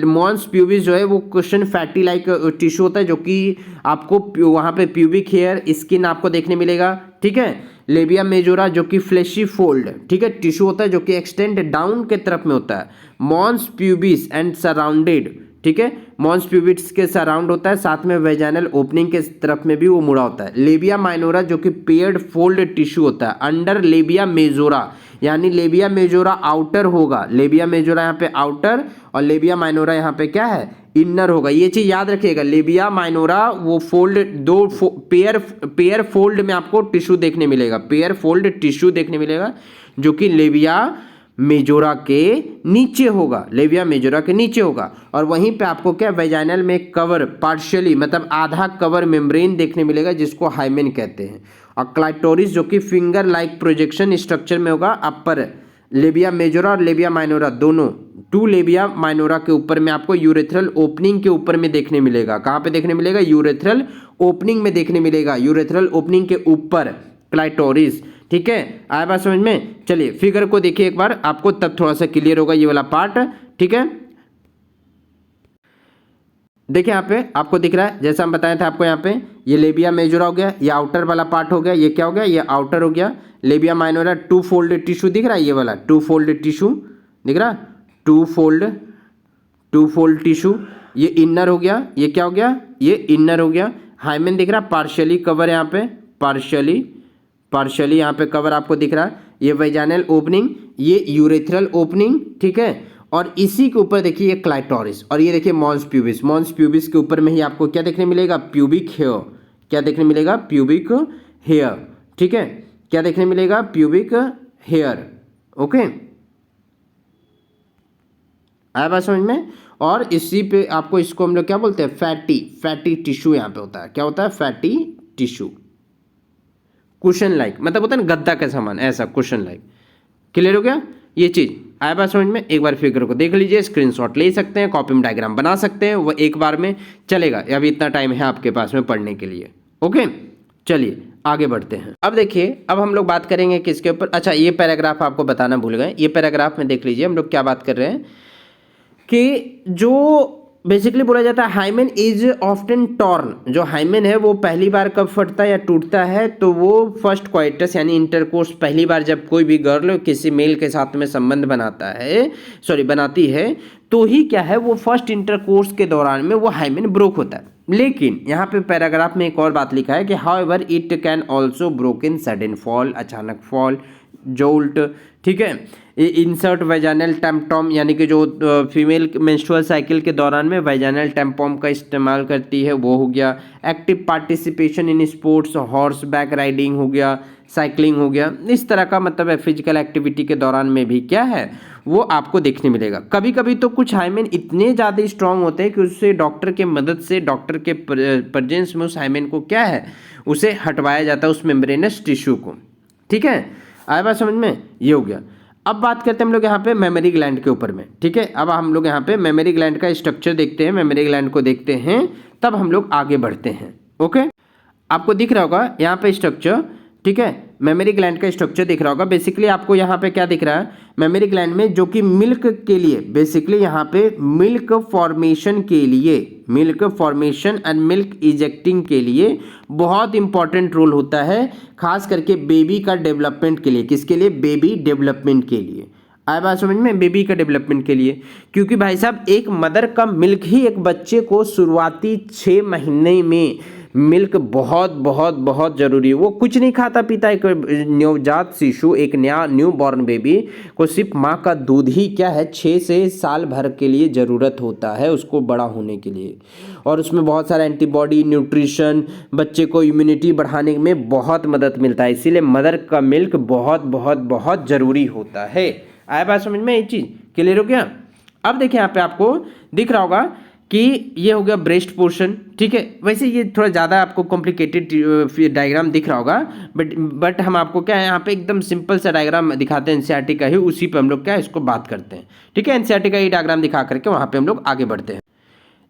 मॉन्स प्यूबिस जो है वो क्वेश्चन फैटी लाइक टिश्यू होता है, जो कि आपको वहाँ पे प्यूबिक हेयर स्किन आपको देखने मिलेगा, ठीक है। लेबिया मेजोरा जो कि फ्लेशी फोल्ड, ठीक है, टिश्यू होता है जो कि एक्सटेंड डाउन के तरफ में होता है। मॉन्स प्यूबिस एंड सराउंडेड, ठीक है, मॉन्स प्यूबिस के सराउंड होता है, साथ में वेजाइनल ओपनिंग के तरफ में भी वो मुड़ा होता है। लेबिया माइनोरा जो कि पेयर्ड फोल्ड टिश्यू होता है अंडर लेबिया मेजोरा, यानी लेबिया मेजोरा आउटर होगा, लेबिया मेजोरा यहाँ पे आउटर और लेबिया माइनोरा यहाँ पे क्या है, इनर होगा। ये चीज याद रखिएगा, लेबिया माइनोरा वो फोल्ड, दो पेयर फोल्ड में आपको टिश्यू देखने मिलेगा, पेयर फोल्ड टिश्यू देखने मिलेगा, जो कि लेबिया मेजोरा के नीचे होगा, लेबिया मेजोरा के नीचे होगा। और वहीं पे आपको क्या, वेजाइनल में कवर पार्शियली, मतलब आधा कवर मेम्ब्रेन देखने मिलेगा, जिसको हाइमेन कहते हैं। और क्लाइटोरिस जो कि फिंगर लाइक प्रोजेक्शन स्ट्रक्चर में होगा अपर, लेबिया मेजोरा और लेबिया माइनोरा दोनों, 2 लेबिया माइनोरा के ऊपर में आपको यूरेथ्रल ओपनिंग के ऊपर में देखने मिलेगा। कहाँ पे देखने मिलेगा, यूरेथ्रल ओपनिंग में देखने मिलेगा, यूरेथ्रल ओपनिंग के ऊपर क्लाइटोरिस, ठीक है, आया बात समझ में। चलिए फिगर को देखिए एक बार, आपको तब थोड़ा सा क्लियर होगा ये वाला पार्ट, ठीक है। देखिए यहाँ पे आपको दिख रहा है, जैसा हम बताए थे आपको, यहाँ पे ये लेबिया मेजोरा हो गया, ये आउटर वाला पार्ट हो गया, ये क्या हो गया, ये आउटर हो गया। लेबिया माइनोरा 2 फोल्डेड टिश्यू दिख रहा है, ये वाला 2 फोल्डेड टिश्यू दिख रहा है, 2 फोल्ड टिश्यू, ये इनर हो गया, ये क्या हो गया, ये इनर हो गया। हाइमेन दिख रहा है, पार्शियली कवर यहाँ पे, पार्शियली यहाँ पे कवर आपको दिख रहा है। ये वेजाइनल ओपनिंग, ये यूरेथ्रल ओपनिंग, ठीक है। और इसी के ऊपर देखिए ये क्लाइटोरिस, और ये देखिए मॉन्स प्यूबिस, मॉन्स प्यूबिस के ऊपर में ही आपको क्या देखने मिलेगा, प्यूबिक हेयर, क्या देखने मिलेगा, प्यूबिक हेयर, ठीक है, क्या देखने मिलेगा, प्यूबिक हेयर, ओके, आया बात समझ में। और इसी पे आपको, इसको हम लोग क्या बोलते हैं, फैटी टिश्यू यहाँ पे होता है, क्या होता है, फैटी टिश्यू, कुशन लाइक, मतलब होता है ना गद्दा के समान, ऐसा कुशन लाइक, क्लियर हो गया ये चीज, आया बात समझ में। एक बार फिगर को देख लीजिए, स्क्रीनशॉट ले सकते हैं, कॉपी में डायग्राम बना सकते हैं, वो एक बार में चलेगा, अभी इतना टाइम है आपके पास में पढ़ने के लिए, ओके। चलिए आगे बढ़ते हैं। अब देखिए, अब हम लोग बात करेंगे किसके ऊपर, अच्छा ये पैराग्राफ आपको बताना भूल गए, ये पैराग्राफ में देख लीजिए हम लोग क्या बात कर रहे हैं कि जो बेसिकली बोला जाता है हाइमेन इज ऑफ्टन टॉर्न। जो हाइमेन है वो पहली बार कब फटता है या टूटता है, तो वो फर्स्ट क्वाइटस यानी इंटरकोर्स, पहली बार जब कोई भी गर्ल किसी मेल के साथ में संबंध बनाती है तो ही क्या है वो फर्स्ट इंटरकोर्स के दौरान में वो हाइमेन ब्रोक होता है। लेकिन यहाँ पे पैराग्राफ में एक और बात लिखा है कि however it can also broke in sudden fall, अचानक फॉल, जोल्ट, ठीक है। इंसर्ट वेजाइनल टैम्पटॉम यानी कि जो फीमेल मेंस्ट्रुअल साइकिल के दौरान में वेजाइनल टैम्पटॉम का इस्तेमाल करती है वो हो गया। Active participation in sports, horse back riding हो गया, साइकिलिंग हो गया, इस तरह का मतलब फिजिकल एक्टिविटी के दौरान में भी क्या है वो आपको देखने मिलेगा। कभी कभी तो कुछ हाइमेन इतने ज़्यादा स्ट्रांग होते हैं कि उससे डॉक्टर के मदद से, डॉक्टर के प्रेजेंस में उस हाइमेन को क्या है उसे हटवाया जाता है, उस मेम्ब्रेनस टिश्यू को, ठीक है। आया बात समझ में, ये हो गया। अब बात करते हैं हम लोग यहाँ पे मेमोरी ग्लैंड के ऊपर में, ठीक है। अब हम लोग यहाँ पे मेमोरी ग्लैंड का स्ट्रक्चर देखते हैं, मेमोरी ग्लैंड को देखते हैं, तब हम लोग आगे बढ़ते हैं। ओके, आपको दिख रहा होगा यहाँ पे स्ट्रक्चर, ठीक है। मेमोरी ग्लैंड का स्ट्रक्चर दिख रहा होगा। बेसिकली आपको यहाँ पे क्या दिख रहा है, मेमोरी ग्लैंड में जो कि मिल्क के लिए, बेसिकली यहाँ पे मिल्क फॉर्मेशन के लिए, milk formation and milk ejecting के लिए बहुत इंपॉर्टेंट रोल होता है, खास करके बेबी का डेवलपमेंट के लिए। किसके लिए? बेबी डेवलपमेंट के लिए। आया बात समझ में, बेबी का डेवलपमेंट के लिए। क्योंकि भाई साहब एक मदर का मिल्क ही एक बच्चे को शुरुआती 6 महीने में मिल्क बहुत बहुत बहुत ज़रूरी है। वो कुछ नहीं खाता पीता, एक नवजात शिशु, एक नया न्यू बॉर्न बेबी को सिर्फ माँ का दूध ही क्या है 6 से साल भर के लिए ज़रूरत होता है उसको बड़ा होने के लिए। और उसमें बहुत सारा एंटीबॉडी, न्यूट्रिशन, बच्चे को इम्यूनिटी बढ़ाने में बहुत मदद मिलता है। इसीलिए मदर का मिल्क बहुत बहुत बहुत ज़रूरी होता है। आया बात समझ में, ये चीज़ क्लियर हो गया। अब देखिए यहाँ पे आपको दिख रहा होगा कि ये हो गया ब्रेस्ट पोर्शन, ठीक है। वैसे ये थोड़ा ज़्यादा आपको कॉम्प्लिकेटेड डायग्राम दिख रहा होगा, बट हम आपको क्या है यहाँ पे एकदम सिंपल सा डायग्राम दिखाते हैं एनसीईआरटी का ही, उसी पे हम लोग क्या है इसको बात करते हैं, ठीक है। एनसीईआरटी का ये डायग्राम दिखा करके वहाँ पे हम लोग आगे बढ़ते हैं।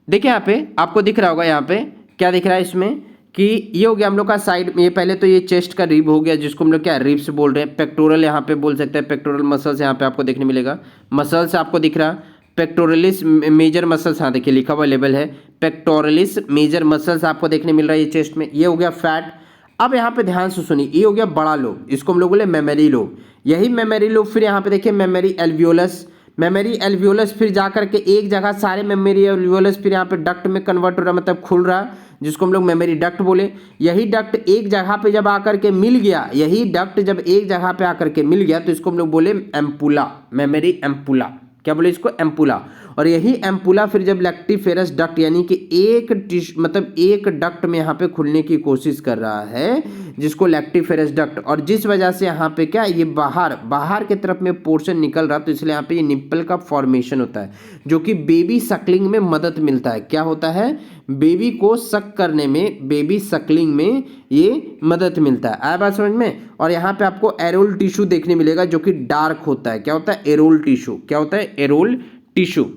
देखिए यहाँ पे आपको दिख रहा होगा, यहाँ पे क्या दिख रहा है इसमें कि ये हो गया हम लोग का साइड में, ये पहले तो ये चेस्ट का रिब हो गया जिसको हम लोग क्या रिब्स बोल रहे हैं। पेक्टोरल यहाँ पे बोल सकते हैं, पेक्टोरल मसल्स यहाँ पे आपको देखने मिलेगा, मसल्स आपको दिख रहा है। पेक्टोरलिस मेजर मसल्स, हाँ देखिए लिखा हुआ लेवल है, पेक्टोरलिस मेजर मसल्स आपको देखने मिल रहा है ये चेस्ट में। ये हो गया फैट। अब यहाँ पे ध्यान से सुनिए, ये हो गया बड़ा लोब, इसको हम लोग बोले मेमोरी लोब। यही मेमोरी लोब फिर यहाँ पे देखिए मेमोरी एल्वियोलस, मेमोरी एल्वियोलस फिर जा करके एक जगह सारे मेमोरी एल्वियोलस फिर यहाँ पे डक्ट में कन्वर्ट हो रहा, मतलब खुल रहा, जिसको हम लोग मेमोरी डक्ट बोले। यही डक्ट एक जगह पे जब आकर के मिल गया, यही डक्ट जब एक जगह पे आकर के मिल गया तो इसको हम लोग बोले एम्पुला, मेमोरी एम्पुला। क्या बोले इसको? एम्पुला। और यही एम्पुला फिर जब लैक्टिफेरस डक्ट यानी कि एक डक्ट में यहाँ पे खुलने की कोशिश कर रहा है जिसको लैक्टिफेरस डक्ट, और जिस वजह से यहाँ पे क्या ये बाहर के तरफ में पोर्शन निकल रहा, तो इसलिए यहाँ पे ये निप्पल का फॉर्मेशन होता है जो कि बेबी सकलिंग में मदद मिलता है। क्या होता है? बेबी को सक करने में, बेबी सकलिंग में ये मदद मिलता है। आया बात समझ में। और यहाँ पे आपको एरोल टिश्यू देखने मिलेगा जो कि डार्क होता है। क्या होता है? Errol tissue. क्या होता है? Errol tissue.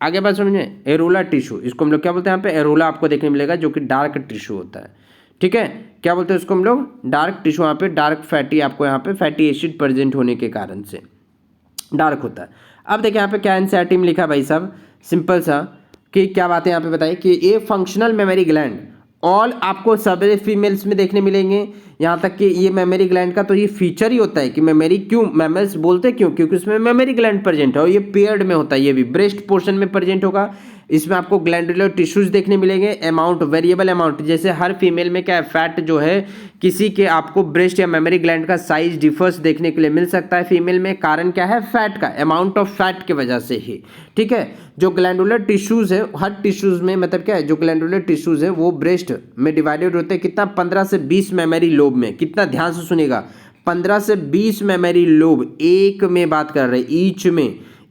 आगे बात समझ में, एरोला टिश्यू, इसको हम लोग क्या बोलते हैं? यहाँ पे एरोला आपको देखने मिलेगा जो कि डार्क टिश्यू होता है, ठीक है। क्या बोलते हैं उसको हम लोग? Dark tissue. यहाँ पे डार्क फैटी, आपको यहाँ पे फैटी एसिड प्रेजेंट होने के कारण से डार्क होता है। अब देखिए यहाँ पे क्या एनसीईआरटी में लिखा भाई साहब, सिंपल सा कि क्या बात है यहाँ पे बताइए कि ये फंक्शनल मेमोरी ग्लैंड ऑल आपको सभी फीमेल्स में देखने मिलेंगे। यहाँ तक कि ये मेमोरी ग्लैंड का तो ये फीचर ही होता है कि मेमोरी, क्यों मैमल्स बोलते हैं, क्यों? क्योंकि उसमें मेमोरी ग्लैंड प्रेजेंट है और ये पेयर्ड में होता है। ये भी ब्रेस्ट पोर्शन में प्रेजेंट होगा। इसमें आपको ग्लैंडुलर टिश्यूज देखने मिलेंगे, अमाउंट, वेरिएबल अमाउंट, जैसे हर फीमेल में क्या है फैट जो है किसी के आपको ब्रेस्ट या मेमोरी ग्लैंड का साइज डिफर्स देखने के लिए मिल सकता है फीमेल में। कारण क्या है? फैट का, अमाउंट ऑफ फैट की वजह से ही, ठीक है। जो ग्लैंडुलर टिश्यूज है हर टिश्यूज में, मतलब क्या है, जो ग्लैंडुलर टिश्यूज है वो ब्रेस्ट में डिवाइडेड होते हैं कितना? 15 से 20 मेमोरी लोब में। कितना? ध्यान से सुनिएगा, 15 से 20 मेमोरी लोब एक में बात कर रहे हैं,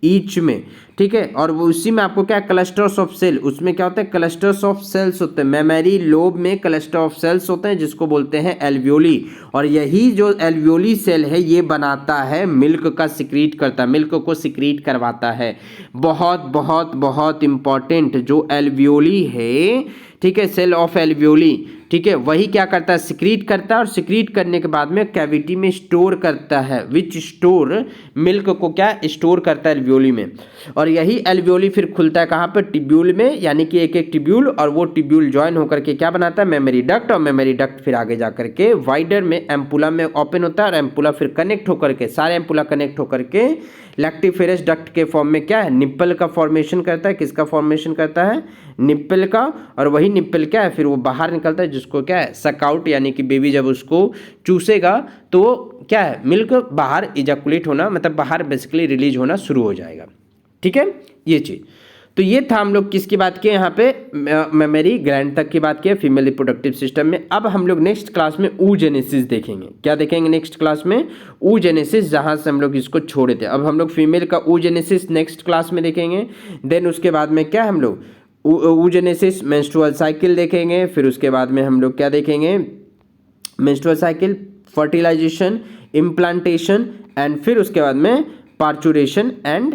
ईच में, ठीक है। और वो उसी में आपको क्या है? क्लस्टर्स ऑफ सेल, उसमें क्या होता है? क्लस्टर्स ऑफ सेल्स होते हैं। मेमोरी लोब में क्लस्टर ऑफ सेल्स होते हैं जिसको बोलते हैं एल्वियोली। और यही जो एल्वियोली सेल है ये बनाता है मिल्क का, सिक्रीट करता है, मिल्क को सिक्रीट करवाता है। बहुत बहुत बहुत इंपॉर्टेंट जो एल्वियोली है, ठीक है, सेल ऑफ एल्वियोली, ठीक है, वही क्या करता है? सिक्रीट करता है। और सिक्रीट करने के बाद में कैविटी में स्टोर करता है, विच स्टोर मिल्क को क्या स्टोर करता है एल्वियोली में। और यही एल्वियोली फिर खुलता है कहाँ पे, ट्यूब्यूल में, यानी कि एक एक ट्यूब्यूल, और वो ट्यूब्यूल ज्वाइन होकर के क्या बनाता है, मेमोरी डक्ट, और मेमोरी डक्ट फिर आगे जा करके वाइडर में एम्पुला में ओपन होता है, और एम्पुला फिर कनेक्ट होकर के, सारे एम्पुला कनेक्ट होकर के लैक्टिफेरस डक्ट के फॉर्म में क्या है, निप्पल का फॉर्मेशन करता है। किसका फॉर्मेशन करता है, निप्पल का। और वही निप्पल क्या है, फिर वो बाहर निकलता है, जिसको क्या है, सकाउट, यानी कि बेबी जब उसको चूसेगा तो क्या है, मिल्क बाहर इजैकुलेट होना, मतलब बाहर बेसिकली रिलीज होना शुरू हो जाएगा। ठीक है, ये चीज़। तो ये था हम लोग किसकी बात किए यहाँ पे, मेमोरी ग्लैंड तक की बात की फीमेल रिप्रोडक्टिव सिस्टम में। अब हम लोग नेक्स्ट क्लास में oogenesis देखेंगे। क्या देखेंगे नेक्स्ट क्लास में, oogenesis, जहाँ से हम लोग इसको छोड़े थे। अब हम लोग फीमेल का oogenesis नेक्स्ट क्लास में देखेंगे। देन उसके बाद में क्या हम लोग oogenesis मेंस्ट्रुअल साइकिल देखेंगे। फिर उसके बाद में हम लोग क्या देखेंगे, menstrual cycle, fertilisation, implantation, and फिर उसके बाद में पार्चुरेशन एंड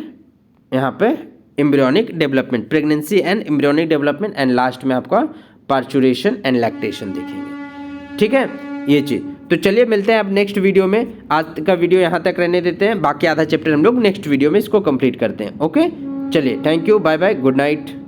यहाँ पे embryonic development, pregnancy and embryonic development, and last में आपका पार्चुरेशन एंड लैक्टेशन देखेंगे। ठीक है, ये चीज़। तो चलिए मिलते हैं अब नेक्स्ट वीडियो में। आज का वीडियो यहाँ तक रहने देते हैं, बाकी आधा चैप्टर हम लोग नेक्स्ट वीडियो में इसको कंप्लीट करते हैं। ओके, चलिए, thank you, bye bye, good night.